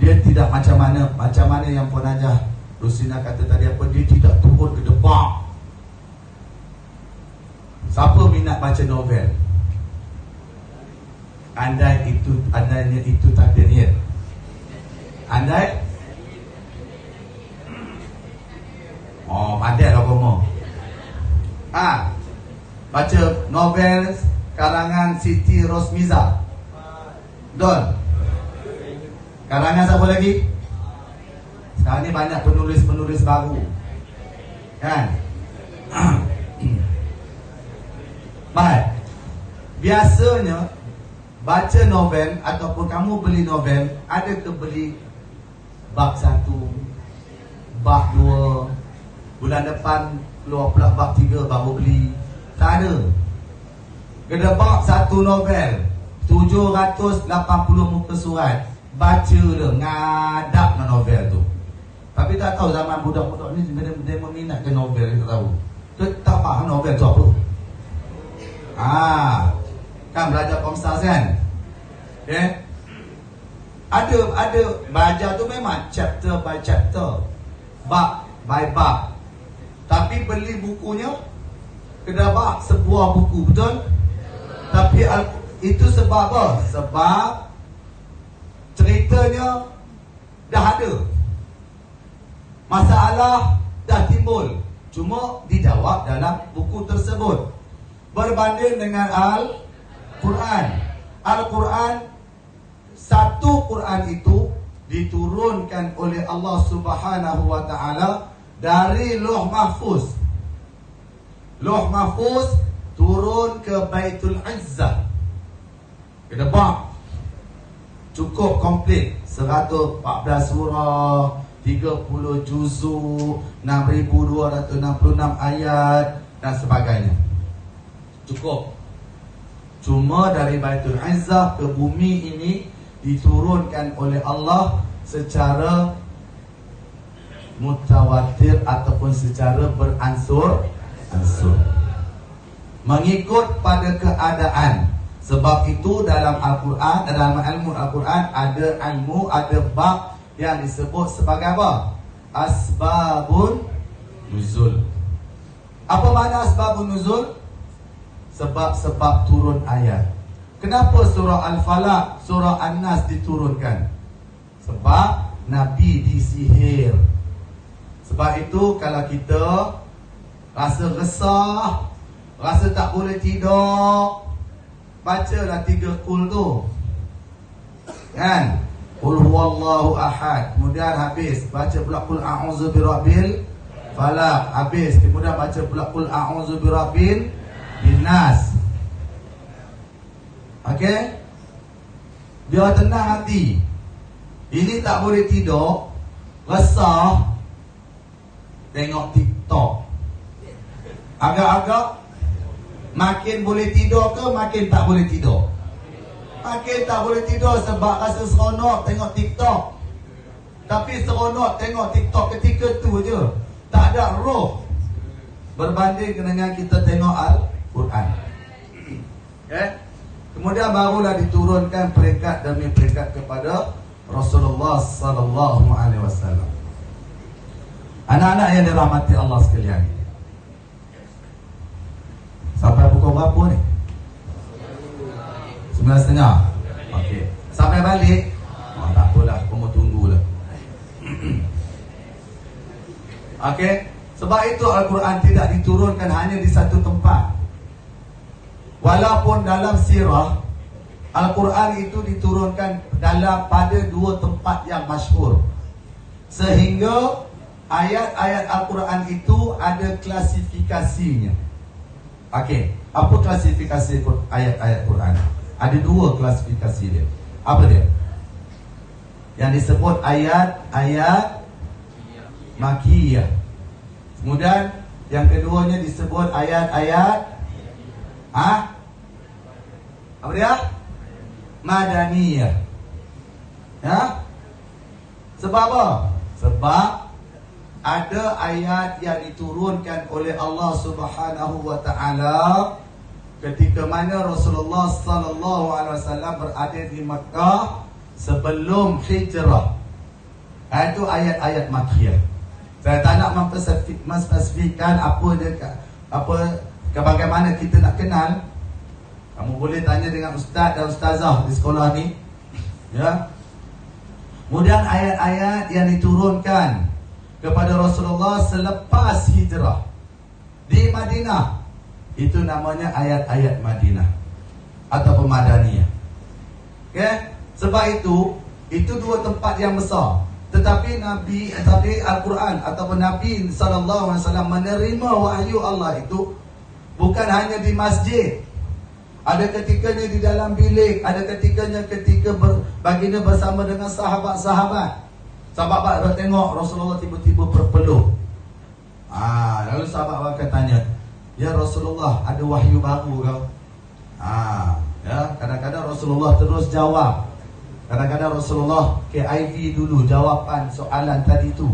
dia tidak macam mana yang Penajah Rusina kata tadi apa, dia tidak turun ke depan. Siapa minat baca novel? Andainya itu takdirnya. Andai pandai lah kamu. Baca novel karangan Siti Rosmiza. Don. Karangan siapa lagi? Sekarang ni banyak penulis-penulis baru. Kan? Baik. Biasanya baca novel ataupun kamu beli novel, ada ke beli bab 1, bab 2, bulan depan keluar pula bab 3 baru beli? Tak ada. Gedebak satu novel 780 muka surat, baca le, ngadap na novel tu. Tapi tak tahu zaman budak-budak ni dia meminat ke novel, tak tahu. Dia tak faham novel tu apa. Kan belajar Komsas kan? Okay? Ada belajar tu memang chapter by chapter, bab by bab. Tapi beli bukunya kedabak sebuah buku, betul? Tapi itu sebab apa? Sebab ceritanya dah ada, masalah dah timbul, cuma dijawab dalam buku tersebut. Berbanding dengan Al-Quran. Al-Quran, satu Quran itu diturunkan oleh Allah Subhanahu Wa Taala dari Lauh Mahfuz. Lauh Mahfuz turun ke Baitul Izzah. Kedebak cukup komplit, 114 surah, 30 juzuk, 6,266 ayat dan sebagainya. Cukup. Cuma dari Baitul Izzah ke bumi ini diturunkan oleh Allah secara mutawatir ataupun secara beransur-ansur, mengikut pada keadaan. Sebab itu dalam Al-Quran, dalam ilmu Al-Quran ada ilmu, ada bab yang disebut sebagai apa? Asbabun nuzul. Apa makna asbabun nuzul? Sebab-sebab turun ayat. Kenapa surah Al-Falaq, surah An-Nas diturunkan? Sebab Nabi disihir. Sebab itu kalau kita rasa resah, rasa tak boleh tidur, bacalah 3 kul tu, kan? Qul huwallahu ahad. Kemudian habis baca pula qul a'udzu birabbil falaq. Habis kemudian baca pula qul a'udzu birabbin nas. Okey? Biar tenang hati. Ini tak boleh tidur, resah, tengok TikTok. Agak-agak makin boleh tidur ke makin tak boleh tidur? Makin tak boleh tidur sebab rasa seronok tengok TikTok. Tapi seronok tengok TikTok ketika tu je, tak ada roh, berbanding dengan kita tengok Al-Quran. Okay? Kemudian barulah diturunkan peringkat demi peringkat kepada Rasulullah sallallahu alaihi wasallam. Anak-anak yang dirahmati Allah sekalian, sampai pukul berapa ni? 9.30. Okey. Sampai balik? Oh, tak apalah, aku mau tunggulah. Okey. Sebab itu Al-Quran tidak diturunkan hanya di satu tempat. Walaupun dalam sirah Al-Quran itu diturunkan pada 2 tempat yang masyhur, sehingga ayat-ayat Al-Quran itu ada klasifikasinya. Okey, apa klasifikasi ayat-ayat Quran? Ada 2 klasifikasi dia. Apa dia? Yang disebut ayat-ayat Makkiyah. Kemudian yang keduanya disebut ayat-ayat apa dia? Madaniyah. Ya? Sebab apa? Sebab ada ayat yang diturunkan oleh Allah Subhanahu wa taala ketika mana Rasulullah sallallahu alaihi wasallam berada di Makkah sebelum hijrah. Itu ayat-ayat Makkiyah. Saya tak nak memspesifikkan apa dia, bagaimana kita nak kenal. Kamu boleh tanya dengan ustaz dan ustazah di sekolah ni. Ya. Kemudian ayat-ayat yang diturunkan kepada Rasulullah selepas hijrah di Madinah, itu namanya ayat-ayat Madinah atau Madaniyah. Okay? Sebab itu 2 tempat yang besar. Tetapi Al-Quran ataupun Nabi SAW menerima wahyu Allah itu bukan hanya di masjid. Ada ketikanya di dalam bilik, ada ketikanya ketika baginda bersama dengan sahabat-sahabat. Sahabat tengok Rasulullah tiba-tiba berpeluh. Lalu sahabat akan tanya, "Ya Rasulullah, ada wahyu baru kau?" Ya, kadang-kadang Rasulullah terus jawab. Kadang-kadang Rasulullah KIV dulu jawapan soalan tadi tu.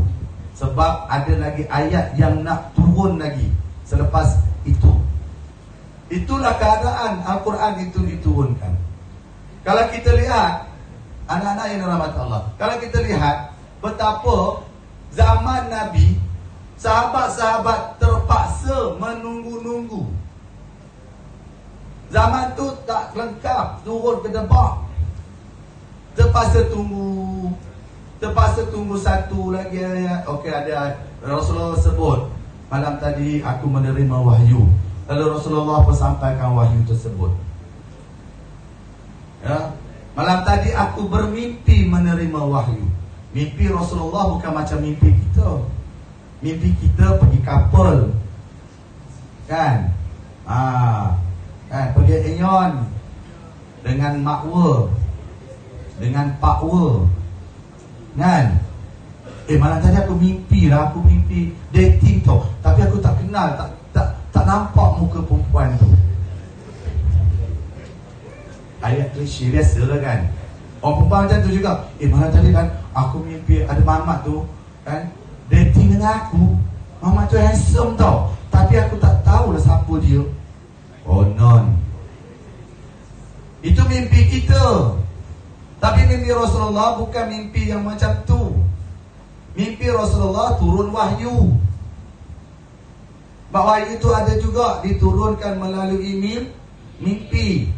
Sebab ada lagi ayat yang nak turun lagi selepas itu. Itulah keadaan Al-Quran itu diturunkan. Kalau kita lihat, anak-anak yang dirahmati Allah, kalau kita lihat betapa zaman Nabi, sahabat-sahabat terpaksa menunggu-nunggu. Zaman tu tak lengkap turun ke depan, terpaksa tunggu satu lagi ayat. Okey, ada Rasulullah sebut, malam tadi aku menerima wahyu. Lalu Rasulullah pun sampaikan wahyu tersebut. Ya, malam tadi aku bermimpi menerima wahyu. Mimpi Rasulullah bukan macam mimpi kita. Mimpi kita pergi kapal, kan? Kan pergi Enyon dengan makwa, dengan pakwa, kan? Malam tadi aku mimpi dating tu, tapi aku tak kenal, tak nampak muka perempuan tu. Ayat klise biasa lah, kan? Orang perempuan macam tu juga. Malam tadi kan aku mimpi ada mamat tu, kan? Dating dengan aku. Mama tu handsome tau, tapi aku tak tahu lah siapa dia. Oh non, itu mimpi kita. Tapi mimpi Rasulullah bukan mimpi yang macam tu. Mimpi Rasulullah turun wahyu. Wahyu itu ada juga diturunkan melalui mimpi.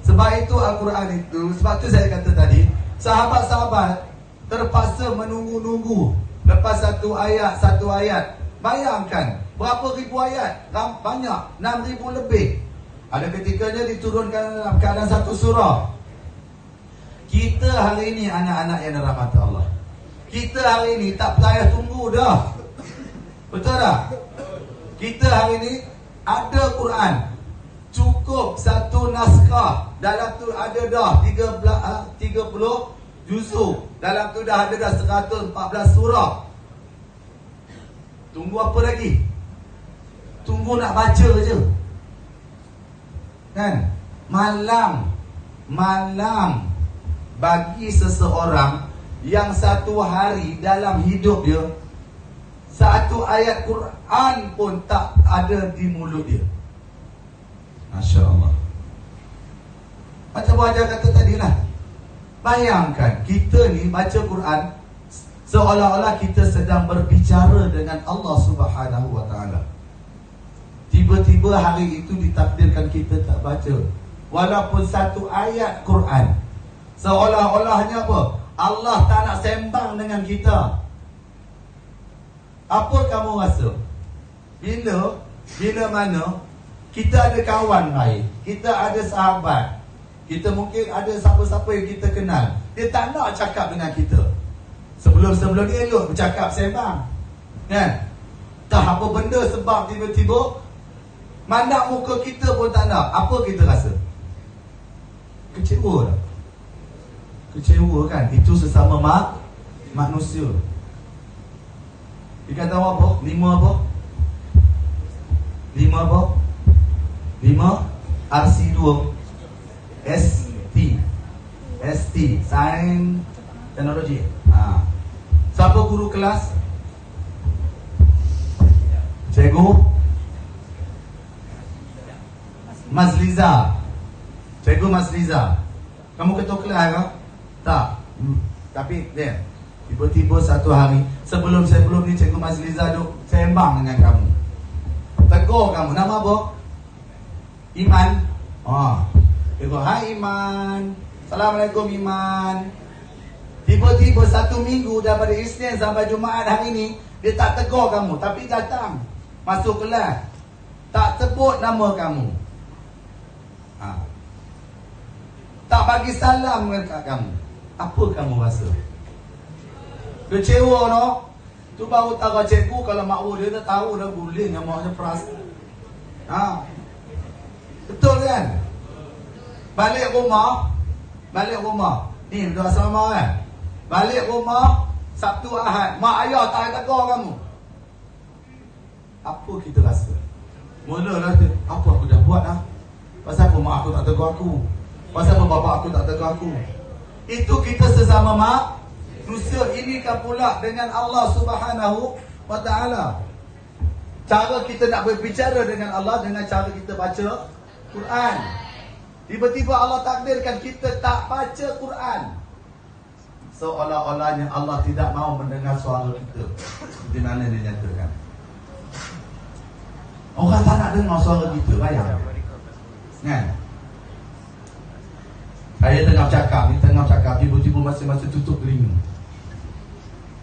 Sebab itu Al-Quran itu, sebab tu saya kata tadi, sahabat-sahabat terpaksa menunggu-nunggu lepas satu ayat. Bayangkan berapa ribu ayat? Banyak, 6,000 lebih. Ada ketikanya diturunkan dalam keadaan satu surah. Kita hari ini anak-anak yang dirahmati Allah, kita hari ini tak payah tunggu dah. Betul tak? Kita hari ini ada Quran, cukup satu naskah. Dalam tu ada dah 30 juzuk. Dalam tu dah ada dah 114 surah. Tunggu apa lagi? Tunggu nak baca je. Kan? Malam bagi seseorang yang satu hari dalam hidup dia satu ayat Quran pun tak ada di mulut dia. Masya Allah. Macam Wajar kata tadi lah, bayangkan kita ni baca Quran seolah-olah kita sedang berbicara dengan Allah Subhanahu Wa Taala. Tiba-tiba hari itu ditakdirkan kita tak baca walaupun satu ayat Quran. Seolah-olahnya apa? Allah tak nak sembang dengan kita. Apa kamu rasa? Bila mana kita ada kawan baik, kita ada sahabat, kita mungkin ada siapa-siapa yang kita kenal, dia tak nak cakap dengan kita. Sebelum ni elok bercakap sembang, kan? Tak apa benda sebab tiba-tiba mandang muka kita pun tak nak. Apa kita rasa? Kecewa tak? Kecewa kan? Itu sesama manusia. Dia kata apa? 5 apa? 5 apa? 5 RC2 ST Sains Teknologi. Siapa guru kelas? Cikgu Mazliza. Cikgu Mazliza. Kamu ketua kelas ke? Tak. Tapi dia tiba-tiba satu hari sebelum ni Cikgu Mazliza duk sembang dengan kamu, tegur kamu. Nama apa? Iman. Tegur, hai Iman, Assalamualaikum Iman. Tiba-tiba satu minggu daripada Isnin sampai Jumaat hari ni dia tak tegur kamu, tapi datang masuk kelas tak sebut nama kamu, tak bagi salam dekat kamu. Apa kamu rasa? Kecewa no? Tu baru tahu cikgu kalau makmur dia dah tahu dah guling yang maknya peras. Betul kan? Balik rumah ni duduk asrama kan? Balik rumah Sabtu Ahad, mak ayah tak tegur kamu. Apa kita rasa? Mulalah apa aku dah buat lah? Pasal apa mak aku tak tegur aku? Pasal apa bapak aku tak tegur aku? Itu kita sesama manusia. Ini kan pula dengan Allah Subhanahu Wa Taala. Cara kita nak berbicara dengan Allah dengan cara kita baca Quran. Tiba-tiba Allah takdirkan kita tak baca Quran, seolah-olahnya Allah tidak mahu mendengar suara kita. Di mana dia nyatakan orang tak nak dengar suara kita. Bayang kan? Saya tengah cakap, tiba-tiba masing-masing tutup telinga.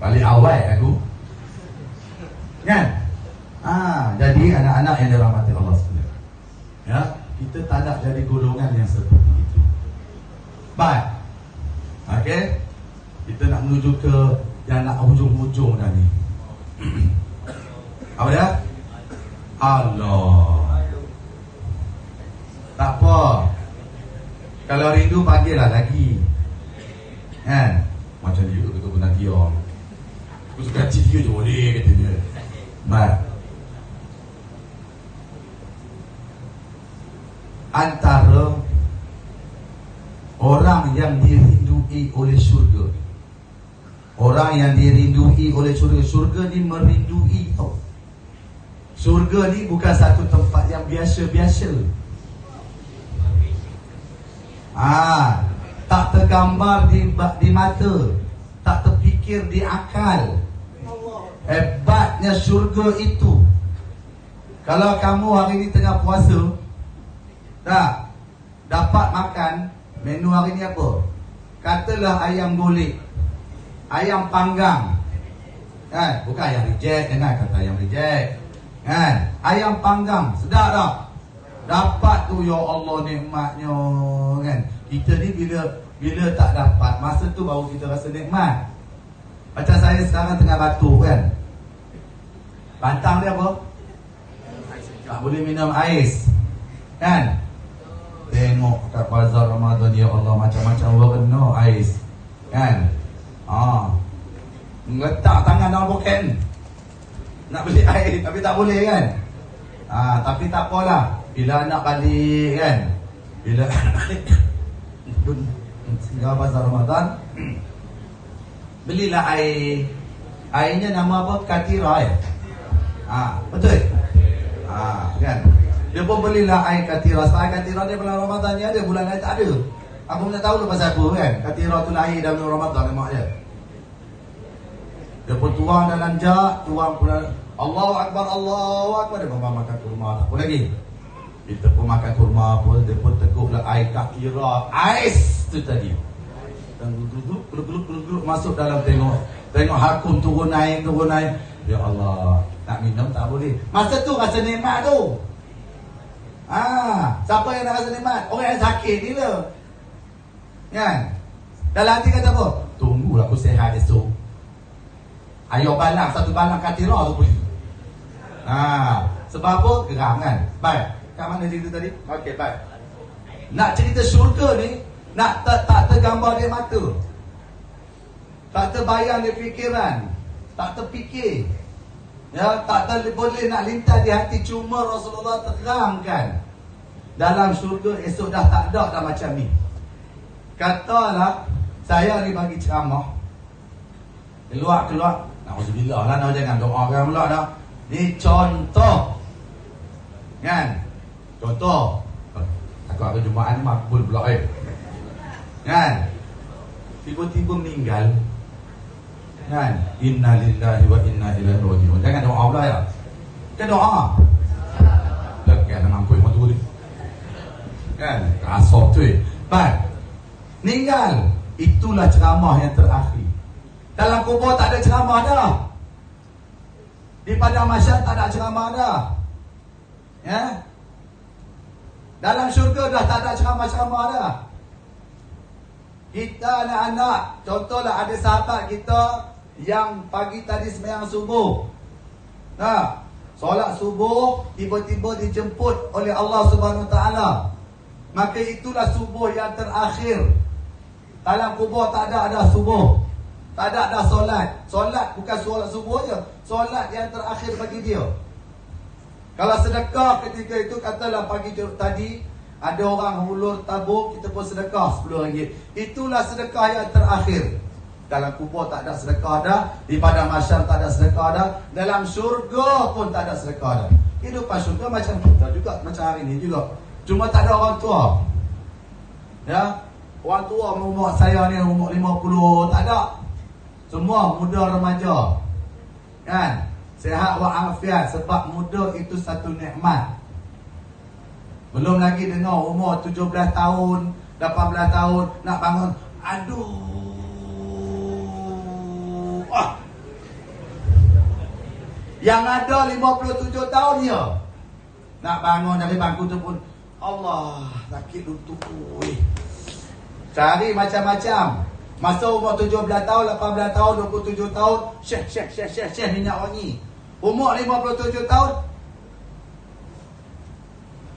Balik awal aku kan? Jadi anak-anak yang dirahmati Allah sekalian, ya, kita tak nak jadi golongan yang seperti itu. Baik. Okay, kita nak menuju ke yang nak hujung-hujung dah ni. Apa dia? Allah. Tak apa. Kalau rindu panggillah lagi. Kan? Macam dia kata benar dia. Aku suka cik dia je boleh kata dia. Baik. Antara orang yang dirindui oleh syurga, orang yang yang dirindui oleh syurga. Syurga ni merindui tau. Syurga ni bukan satu tempat yang biasa-biasa. Tak tergambar di mata, tak terfikir di akal. Hebatnya syurga itu. Kalau kamu hari ni tengah puasa, tak dapat makan, menu hari ni apa? Katalah ayam golek, ayam panggang, kan? Bukan ayam reject, jangan kata ayam reject, kan? Ayam panggang, sedap tak? Dapat tu, ya Allah nikmatnya, kan? Kita ni bila tak dapat, masa tu baru kita rasa nikmat. Macam saya sekarang tengah batuk, kan? Pantang dia apa? Tak boleh minum ais, kan? Tengok kat bazar Ramadan, ya Allah, macam-macam warna ais, kan? Letak tangan dalam poket nak beli air, tapi tak boleh, kan? Tapi tak apalah, bila nak balik, kan? Bila nak balik singgah bazar Ramadan, belilah air. Airnya nama apa? Katira, ya? Betul? Kan? Dia pun belilah air Katira. Sebab air Katira ni bulan Ramadan ni ada, bulan lain tak ada. Aku nak tahu lepas apa, kan? Katira tu lah air dalam Ramadan, lemak dia. Dia pun tuang dalam jak, tuang pula Allahu Akbar, Allahu Akbar. Dia pun makan kurma. Apa lagi? Kita pun makan kurma pun, dia pun teguklah air Katira. Ais tu tadi. Dan geluk-geluk masuk dalam, tengok hakum turun naik. Ya Allah, nak minum tak boleh. Masa tu rasa nikmat tu. Siapa yang nak rasa nikmat? Orang yang sakit ni lah, kan? Dalam hati kata apa? Tunggulah aku sihat esok. Ayo balang, satu balang Katira tu boleh. Sebab apa? Geram, kan? Baik. Kat mana cerita tadi? Okey, baik. Nak cerita syurga ni, nak tak tergambar di mata, tak terbayang di fikiran, tak terfikir, ya, tak boleh nak lintas di hati. Cuma Rasulullah terangkan, dalam syurga esok dah tak ada dah macam ni. Katalah saya ni bagi ceramah, keluar Alhamdulillah lah, jangan doakan pula dah. Ni contoh, kan? Contoh, aku akan Jumaat ni makbul pula, kan? Tiba-tiba meninggal, kan? Inna lillahi wa inna ilaihi raji'un. Jangan doa pula, ya. Kan doa lekat dengan aku yang tu ni, kan? Kasar tu, baik. Meninggal, itulah ceramah yang terakhir. Dalam kubur tak ada ceramah dah. Di padang mahsyar tak ada ceramah dah, ya. Dalam syurga dah tak ada ceramah-ceramah dah. Kita anak-anak, contohlah ada sahabat kita yang pagi tadi sembahyang subuh, solat subuh, tiba-tiba dijemput oleh Allah Subhanahu Wa Taala. Maka itulah subuh yang terakhir. Dalam kubur tak ada subuh, tak ada solat. Solat bukan solat subuh je, solat yang terakhir bagi dia. Kalau sedekah ketika itu, katalah pagi tadi ada orang hulur tabung, kita pun sedekah RM10. Itulah sedekah yang terakhir. Dalam kubur tak ada sedekah dah, di padang mahsyar tak ada sedekah dah, dalam syurga pun tak ada sedekah dah. Kehidupan syurga macam kita juga, macam hari ni juga. Cuma tak ada orang tua, ya. Orang tua umur saya ni umur 50, tak ada. Semua muda remaja, kan? Sihat walafiat, sebab muda itu satu nikmat. Belum lagi dengar umur 17 tahun, 18 tahun nak bangun, aduh. Yang ada 57 tahun dia nak bangun dari bangku tu pun, Allah, sakit lutut. Cari macam-macam. Masa umur 17 tahun, 18 tahun, 27 tahun, syekh minyak wangi. Umur 57 tahun,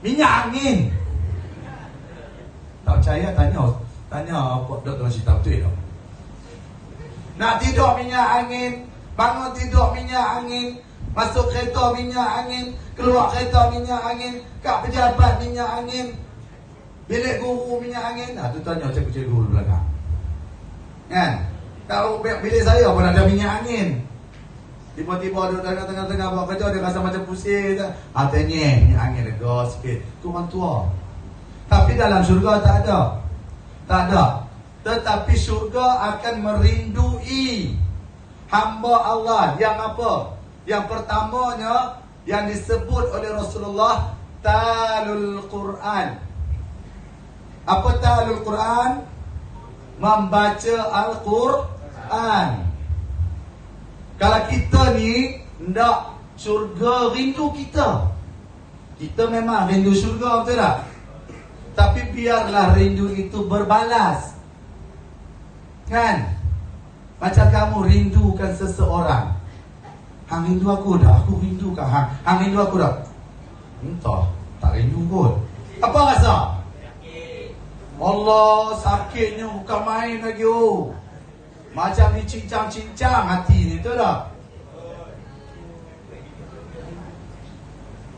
minyak angin. Tak percaya, tanya Dr. Rashid betul tak? Nak tidur minyak angin, bangun tidur minyak angin, masuk kereta minyak angin, keluar kereta minyak angin, kat pejabat minyak angin, bilik guru minyak angin. Tu tanya cikgu-cikgu belakang, kan? Kalau bilik saya pun ada minyak angin. Tiba-tiba ada tengah-tengah buat kerja, dia rasa macam pusing. Tanya minyak angin lega sikit. Tu orang tua. Tapi dalam syurga tak ada. Tak ada. Tetapi syurga akan merindui hamba Allah yang apa? Yang pertamanya yang disebut oleh Rasulullah, talul Quran. Apa talul Quran? Membaca Al-Quran. Kalau kita ni ndak syurga rindu kita. Kita memang rindu syurga, betul tak? Tapi biarlah rindu itu berbalas. Kan? Macam kamu rindukan seseorang. Hang rindu aku dah, aku rindukan hang. Hang rindu aku dah. Entah, tak rindu kot. Apa rasa? Allah, sakitnya bukan main lagi oh. Macam dicincang-cincang hati ni, betul tak?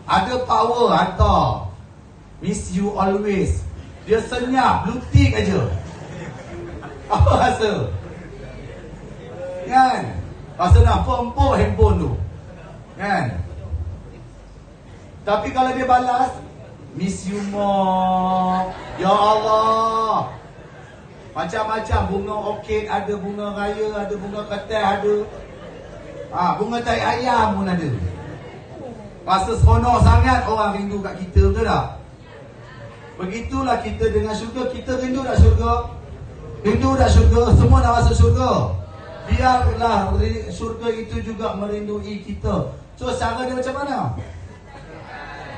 Ada power hantar miss you always. Dia senyap, blue tick aja. Apa rasa? Kan? Rasa nak empuk handphone tu. Kan? Tapi kalau dia balas, miss you more. Ya Allah. Macam-macam bunga orchid ada, bunga raya ada, bunga ketai ada. Bunga tai ayam pun ada. Rasa seronok sangat orang rindu kat kita, betul tak? Begitulah kita dengan syurga. Kita rindu tak syurga? Rindu tak syurga? Semua nak masuk syurga. Biarlah syurga itu juga merindui kita. So cara dia macam mana?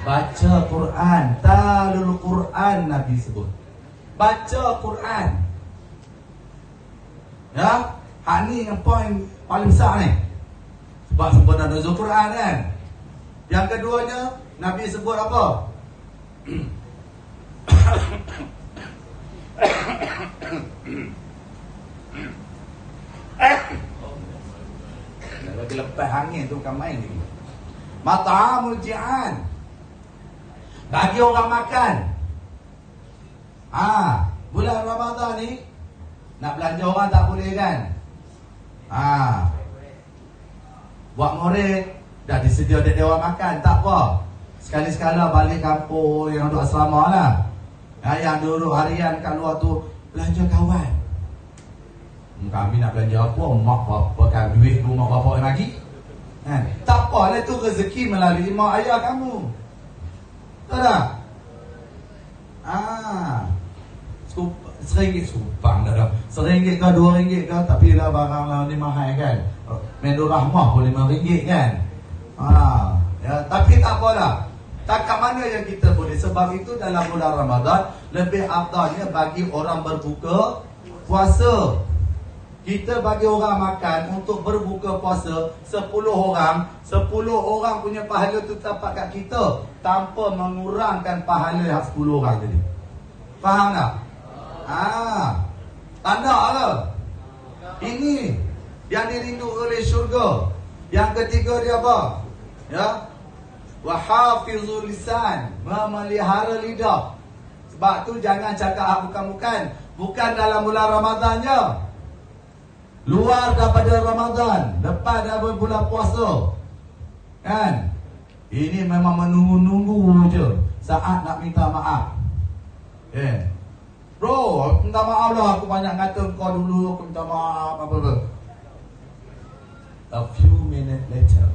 Baca Quran. Talul Quran Nabi sebut. Baca Quran. Ya, ni yang poin paling besar ni. Sebab sempurna nuzul Quran kan. Yang keduanya Nabi sebut apa? Lagi lepas angin tu bukan main lagi. Mat'amul ji'an. Bagi orang makan. Bulan Ramadan ni nak belanja orang tak boleh kan? Buat murid dah disedia dia orang makan, tak apa. Sekali-sekala balik kampung yang duduk asrama lah. Yang duduk harian kat luar tu belanja kawan. Kami nak belanja apa? Mak bapa kan duit tu mak bapa yang bagi. Tak apa lah, tu rezeki melalui mak ayah kamu. Tahu tak? RM1 supang dah. RM1 ke RM2 ke, tapi lah barang lah ni mahal kan. Menu rahmah pun RM5 kan. Ya, tapi tak apalah. Takat mana yang kita boleh. Sebab itu dalam bulan Ramadan lebih afdalnya bagi orang berbuka puasa. Kita bagi orang makan untuk berbuka puasa 10 orang. 10 orang punya pahala tu dapat kat kita tanpa mengurangkan pahala yang 10 orang tadi. Faham tak? Tanda ke? Ini yang dirindu oleh syurga. Yang ketiga dia apa? Ya, wa hafizul lisan, memelihara lidah. Sebab tu jangan cakap bukan-bukan. Bukan dalam bulan Ramadannya, luar daripada Ramadan, lepas daripada bulan puasa. Kan? Ini memang menunggu-nunggu je saat nak minta maaf. Bro, minta maaf lah, aku banyak kata kau dulu, aku minta maaf apa-apa. A few minutes later,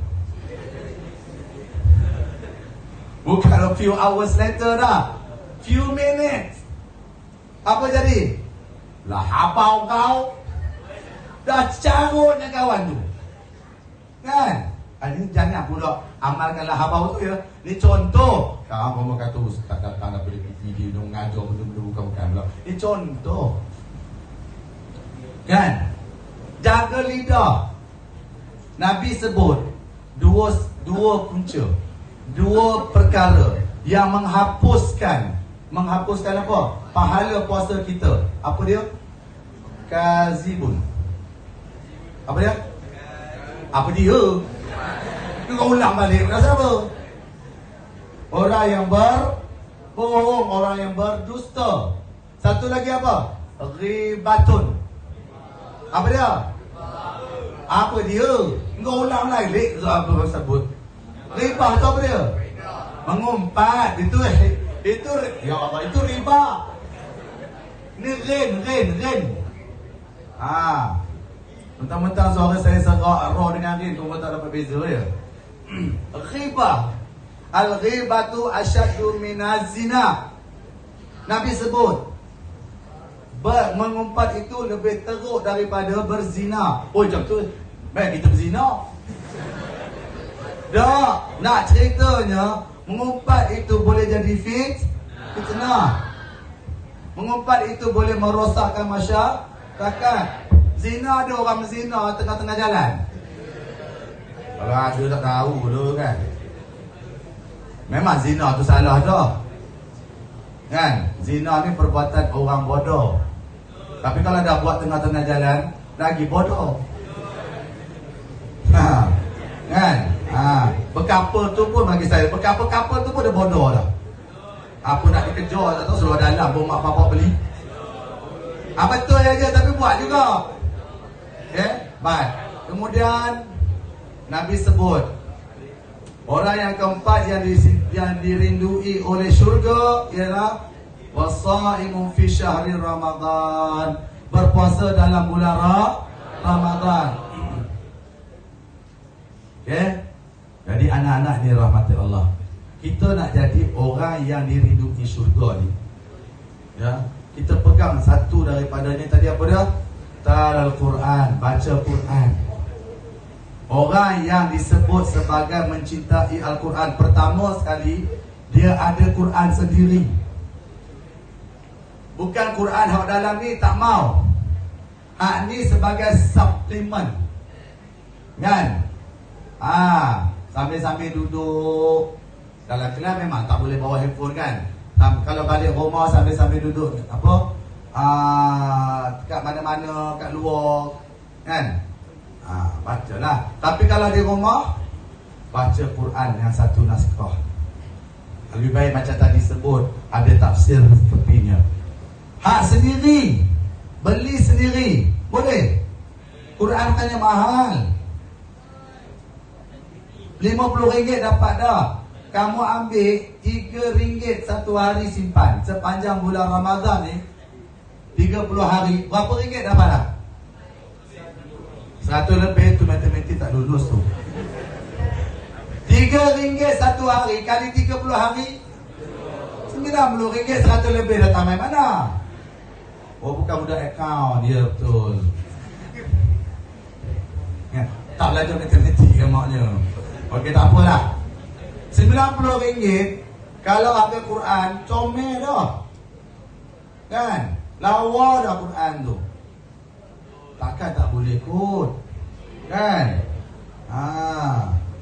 bukan a few hours later dah, few minutes. Apa jadi? Lah habau kau dah carutnya kawan tu. Kan? Ini jangan pula amalkanlah habau tu ya. Ni contoh. Kamu kata ustaz datang nak beli video dong ngajar benda-benda bukan pula. Ni contoh. Kan? Jaga lidah. Nabi sebut dua punca. Dua perkara yang menghapuskan apa? Pahala puasa kita. Apa dia? Kazibun. Apa dia? Apa dia? Kau ulang balik. Rasa apa? Orang yang berbohong, orang yang berdusta. Satu lagi apa? Ghibatun. Apa dia? Apa dia? Engkau ulang lagi apa sebut. Riba tu apa dia? Mengumpat. Itu ya Allah, itu riba. Ni rin. Mentang-mentang suara saya serak roh dengan rin, kau tak dapat beza ya. Riba. Al-ghibatu asyaddu minaz zina. Nabi sebut mengumpat itu lebih teruk daripada berzina. Oh, jom tu. Baik kita berzina. Dah, nak ceritanya mengumpat itu boleh jadi fitnah. Mengumpat itu boleh merosakkan masyarakat. Zina, ada orang berzina tengah-tengah jalan. Kalau ada tak tahu dulu kan. Memang zina tu salah dah. Kan? Zina ni perbuatan orang bodoh. Tapi kalau dah buat tengah-tengah jalan, lagi bodoh. Kan? Berkapal tu pun bagi saya, berkapal tu pun dah bodoh dah. Apa nak dikejar tak tahu, seluar dalam pun mak bapak beli. Betul aja tapi buat juga. Baik. Kemudian Nabi sebut orang yang keempat yang dirindui oleh syurga ialah wasaimun fi syahri Ramadan, berpuasa dalam bulan Ramadan. Jadi anak-anak ni rahmati Allah. Kita nak jadi orang yang dirindui syurga ni. Kita pegang satu daripadanya tadi apa dia? Talal Quran, baca Quran. Orang yang disebut sebagai mencintai Al-Quran, pertama sekali dia ada Quran sendiri. Bukan Quran hak dalam ni tak mau. Hak ni sebagai suplemen. Kan? Sambil-sambil duduk dalam kelas memang tak boleh bawa handphone kan. Kalau balik rumah sambil-sambil duduk kat mana-mana, kat luar kan. Bacalah. Tapi kalau di rumah, baca Quran yang satu naskah. Lebih baik macam tadi sebut, ada tafsir tepinya. Hak sendiri, beli sendiri, boleh. Quran hanya mahal, RM50 dapat dah. Kamu ambil RM3 satu hari simpan. Sepanjang bulan Ramadan ni 30 hari, berapa ringgit dapat dah? 100 lebih tu, matematik tak lulus tu. RM3 satu hari kali 30 hari, RM90, 100 lebih datang main mana? Oh, bukan budak akaun dia, betul. Tak belajar matematik ke maknya. Okey, tak apalah. RM90 kalau ambil Quran, comel dah. Kan? Lawa dah Quran tu. Takkan tak boleh kot. Kan?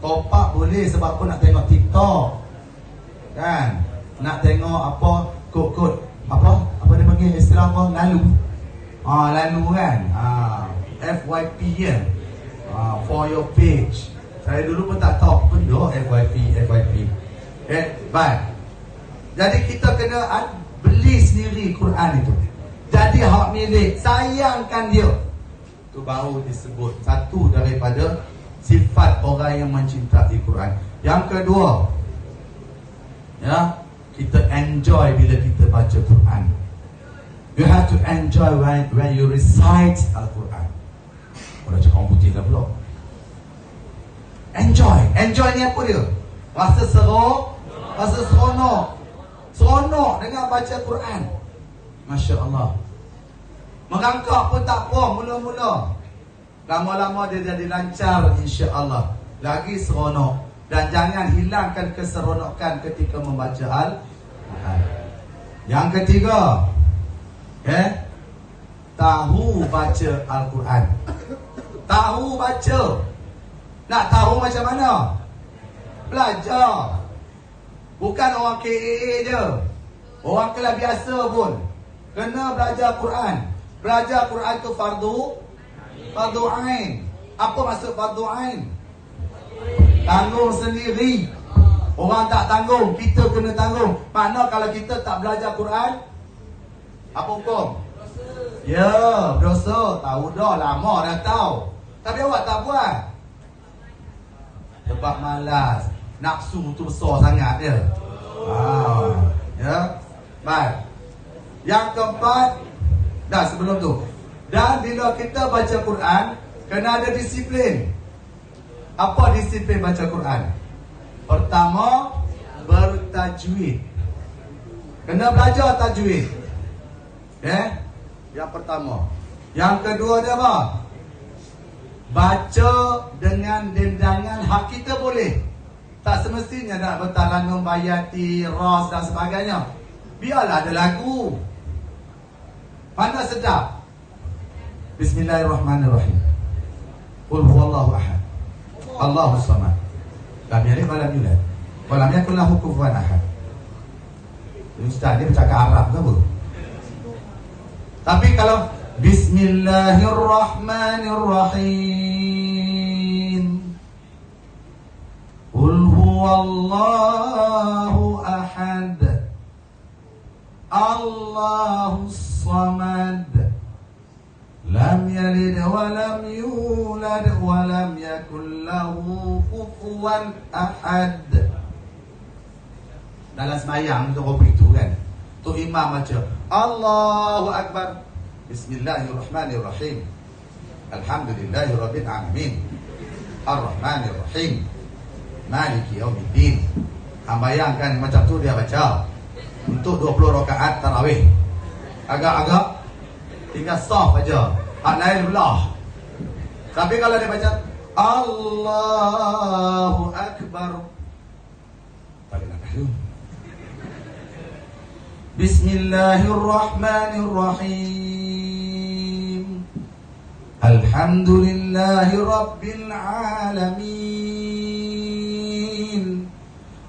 Topak boleh sebab pun nak tengok TikTok. Kan? Nak tengok apa kod-kod apa dia panggil istilah apa? Lalu. Lalu kan? FYP ya. For your page. Saya dulu pun tak tahu benda FYP. Baik. Jadi kita kena beli sendiri Quran itu. Jadi hak milik, sayangkan dia. Itu baru disebut satu daripada sifat orang yang mencintai Quran. Yang kedua, kita enjoy bila kita baca Quran. You have to enjoy when you recite Al-Quran. Orang cakap orang putih dah pula. Enjoy ni apa dia? Rasa seronok, rasa seronok dengan baca Quran. Masya Allah. Merangkak pun tak apa mula-mula. Lama-lama dia jadi lancar, insya Allah. Lagi seronok. Dan jangan hilangkan keseronokan ketika membaca Al-Quran. Yang ketiga, tahu baca Al-Quran. Tahu baca. Nak tahu macam mana? Belajar. Bukan orang KAA je. Orang kelas biasa pun kena belajar Quran. Belajar Quran tu fardu ain. Apa maksud fardu ain? Tanggung sendiri. Orang tak tanggung, kita kena tanggung. Makna kalau kita tak belajar Quran, apa hukum? Ya, berdosa. Tahu dah, lama dah tahu. Tapi awak tak buat. Sebab malas. Nafsu tu besar sangat dia. Ya. Baik. Yang keempat, dah sebelum tu. Dan bila kita baca Quran, kena ada disiplin. Apa disiplin baca Quran? Pertama, bertajwid. Kena belajar tajwid. Yang pertama. Yang kedua dia apa? Baca dengan dendangan hak kita boleh. Tak semestinya nak bertalanum bayati, ras dan sebagainya. Biarlah ada lagu. Mana sedap. Bismillahirrahmanirrahim. Qul huwallahu ahad. Allahus samad. Lam yalid wa lam yulad. Wa lam yakul lahu kufuwan ahad. Ustaz ni bercakap Arab ke apa? Tapi kalau Bismillahirrahmanirrahim. Qul huwallahu ahad. Allahus samad. Lam yalid wa lam yulad wa lam yakul lahu kufuwan ahad. Dalam sembahyang tu apa itu kan? Tu imam baca Allahu Akbar. Bismillahirrahmanirrahim. Alhamdulillahirabbil alamin. Ar-Rahmanirrahim. Maliki yaumiddin. Bayangkan macam tu dia baca untuk 20 rakaat tarawih. Agak-agak tinggal soft aja. Hak lain belah. Tapi kalau dia baca Allahu Akbar, tak nak tahu. Bismillahirrahmanirrahim. Alhamdulillahi rabbil alamin.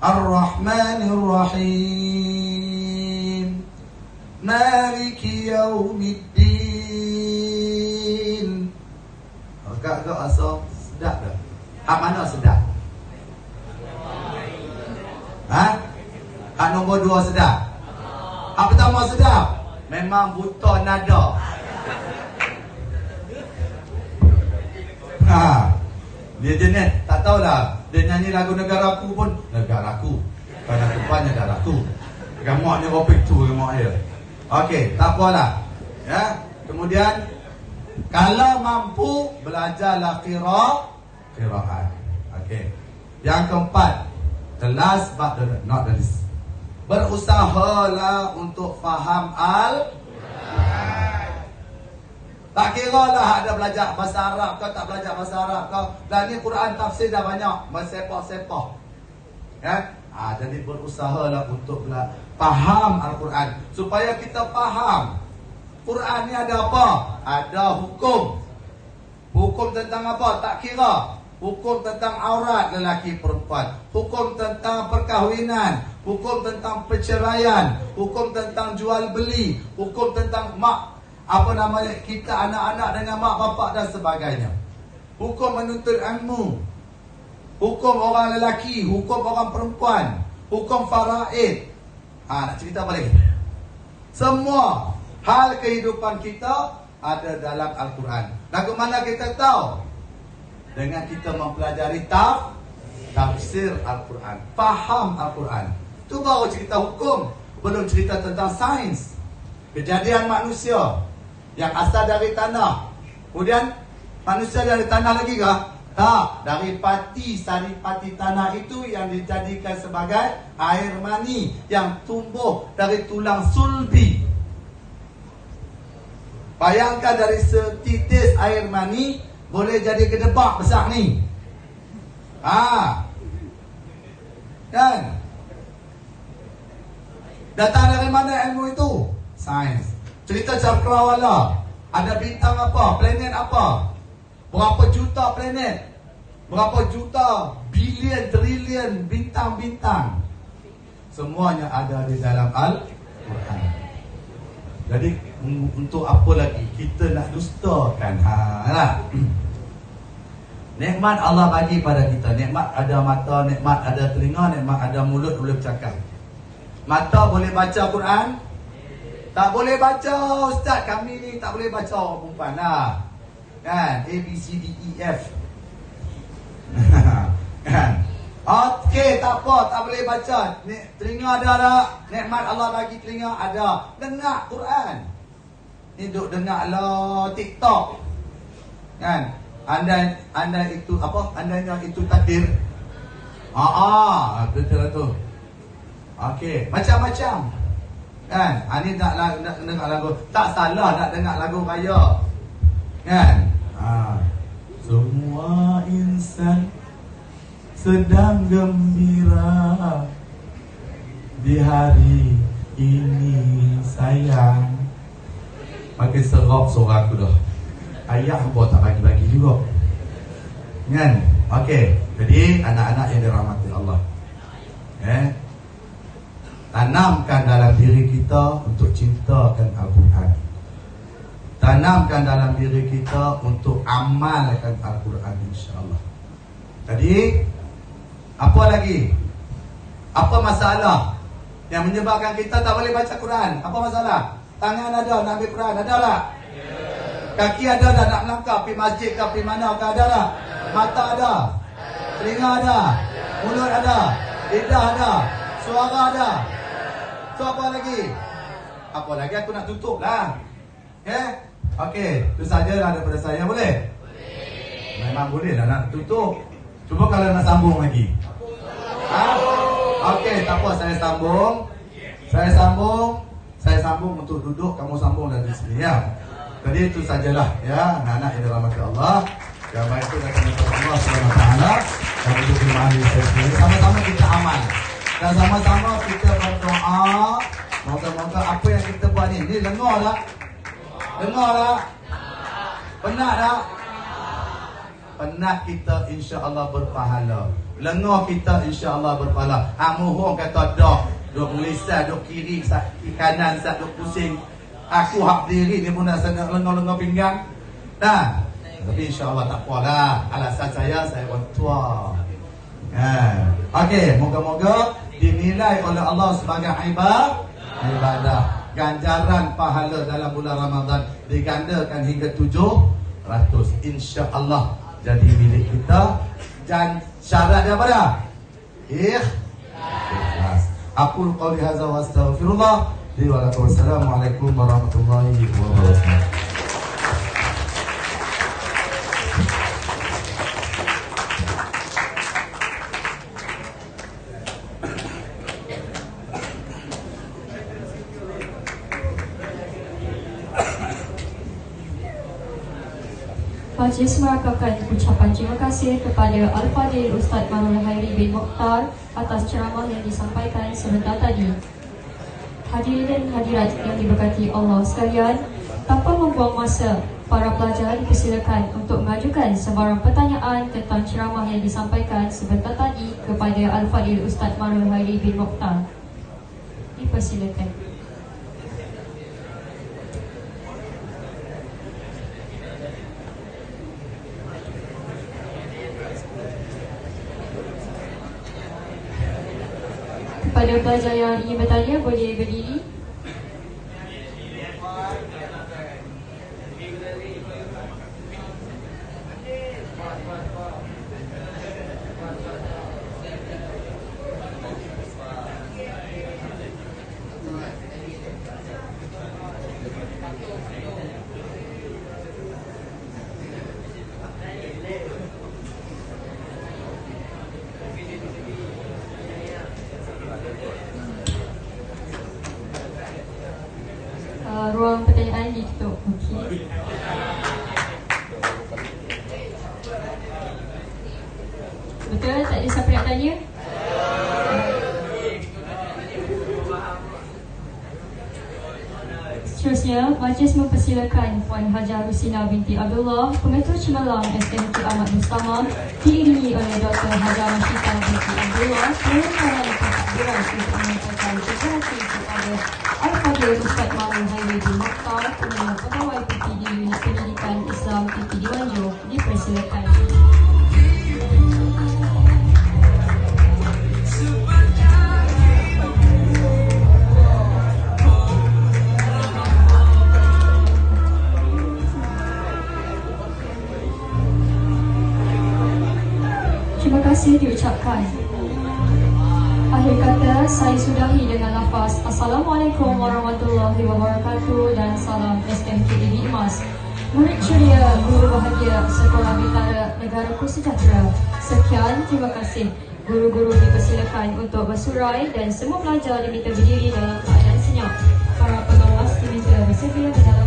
Ar-Rahmanirrahim. Maliki yaumiddin. Agak-agak asal sedap dah. Hak mana sedap? Hak nombor 2 sedap. Hak pertama sedap. Memang buta nada. Dia jenis tak tahulah. Dia nyanyi lagu negaraku pun negaraku. Karena rupanya darahku. Gamak ni opik tu gamak dia. Okey, tak apalah. Ya. Kemudian kalau mampu belajarlah qiraat. Okey. Yang keempat, kelas but not the least. Berusahalah untuk faham tak kira lah ada belajar bahasa Arab ke tak belajar bahasa Arab ke. Dan ni Quran tafsir dah banyak. Bersepah-sepah. Ya? Jadi berusahalah untuk faham Al-Quran. Supaya kita faham Quran ni ada apa? Ada hukum. Hukum tentang apa? Tak kira. Hukum tentang aurat lelaki perempuan. Hukum tentang perkahwinan. Hukum tentang perceraian. Hukum tentang jual beli. Hukum tentang kita anak-anak dengan mak bapak dan sebagainya. Hukum menuntut ilmu. Hukum orang lelaki, hukum orang perempuan, hukum faraid. Nak cerita apa lagi? Semua hal kehidupan kita ada dalam Al-Quran. Lagu mana kita tahu? Dengan kita mempelajari tafsir Al-Quran. Faham Al-Quran. Itu baru cerita hukum. Belum cerita tentang sains. Kejadian manusia yang asal dari tanah. Kemudian manusia dari tanah lagi kah? Tak. Dari saripati tanah itu yang dijadikan sebagai air mani yang tumbuh dari tulang sulbi. Bayangkan dari setitis air mani boleh jadi gedebak besar ni. Dan datang dari mana ilmu itu? Sains. Cerita cakrawala. Ada bintang apa? Planet apa? Berapa juta planet? Berapa juta bilion, trilion bintang-bintang? Semuanya ada di dalam Al-Quran. Jadi untuk apa lagi kita nak dustakan? Nikmat Allah bagi pada kita. Nikmat ada mata, nikmat ada telinga, nikmat ada mulut boleh bercakap. Mata boleh baca Quran, Tak boleh baca Ustaz, kami ni tak boleh baca perempuan lah. Kan? A, B, C, D, E, F. Kan? Okey, tak apa, tak boleh baca. Telinga ada tak? Nikmat Allah bagi telinga ada. Dengar Quran. Ni duk dengar lah TikTok. Kan? Anda itu apa? Andanya itu takdir. Betul tu. Okey, macam-macam. Kan? Ini nak dengar lagu. Tak salah nak dengar lagu raya. Kan? Semua insan sedang gembira di hari ini sayang. Makin serap suara aku dah. Ayah pun tak bagi-bagi juga. Kan? Okey. Jadi anak-anak yang dirahmati Allah, tanamkan dalam diri kita untuk cintakan Al-Quran. Tanamkan dalam diri kita untuk amalkan Al-Quran, insya-Allah. Jadi apa lagi? Apa masalah yang menyebabkan kita tak boleh baca Quran? Apa masalah? Tangan ada nak ambil Quran, ada tak? Kaki ada tak nak melangkah pergi masjid ke pergi mana ke, ada tak? Mata ada, telinga ada, mulut ada, lidah ada, suara ada. So apa lagi? Apa lagi aku nak tutup lah. Okey, itu sajalah daripada saya. Boleh? Memang boleh lah nak tutup. Cuba kalau nak sambung lagi. Okey, tak apa, saya sambung untuk duduk, kamu sambung dari sini ya. Jadi itu sajalah ya, anak-anak yang dirahmati Allah. Yang baik itu dari Allah SWT. Dan untuk dimahami saya sendiri. Sama-sama kita amal. Dan sama-sama kita berdoa. Moga-moga apa yang kita buat ni dengar tak? Dengar tak? Penat tak? Penat kita insya-Allah berpahala. Lengah kita insya-Allah berpahala. Mohon kata dah, duk melisah, duk kiri, kanan, duk pusing. Aku hak diri ni pun nak sangat lengah-lengah pinggang. Dah. Tapi insya-Allah tak apalah. Alasan saya orang tua. Okey, moga-moga dinilai oleh Allah sebagai ibadah. Ganjaran pahala dalam bulan Ramadan digandakan hingga 700, insya-Allah jadi milik kita. Dan syaratnya apa dah? Ikhlas. Aqul qawli hadza wa astaghfirullah li wa lakum. Assalamualaikum warahmatullahi wabarakatuh. Majlis merakamkan ucapan terima kasih kepada Al-Fadhil Ustaz Manul Hairi bin Mokhtar atas ceramah yang disampaikan sebentar tadi. Hadirin dan hadirat yang diberkati Allah sekalian, tanpa membuang masa, para pelajar dipersilakan untuk mengajukan sebarang pertanyaan tentang ceramah yang disampaikan sebentar tadi kepada Al-Fadhil Ustaz Manul Hairi bin Mokhtar. Dipersilakan. Kepada pelajar yang ingin bertanya, boleh berdiri. Ruang pertanyaan ditutup. Okey. Betul? Tak ada siapa nak tanya? Seterusnya, majlis mempersilakan Puan Hajar Rusina binti Abdullah, Pengetua Cemerlang SMK Ahmad Mustamah, diiringi oleh Dr. Hajar Masyita binti Abdullah, merupakan pentakbiran untuk menyampaikan terima kasih kepada Al-Fadhil Ustaz Manul Hairi bin Mokhtar, Pegawai PPD Unit Pendidikan Islam PPD Wanjo. Dipersilakan. saja, saya sudahi dengan lafaz Assalamualaikum warahmatullahi wabarakatuh dan salam SMKED Imas. Murid ceria, guru bahagia, Sekolah Bintara Negaraku Sejahtera. Sekian, terima kasih. Guru-guru dipersilakan untuk bersurai dan semua pelajar diminta berdiri dalam keadaan senyap. Para pengawas diminta bersedia berjalan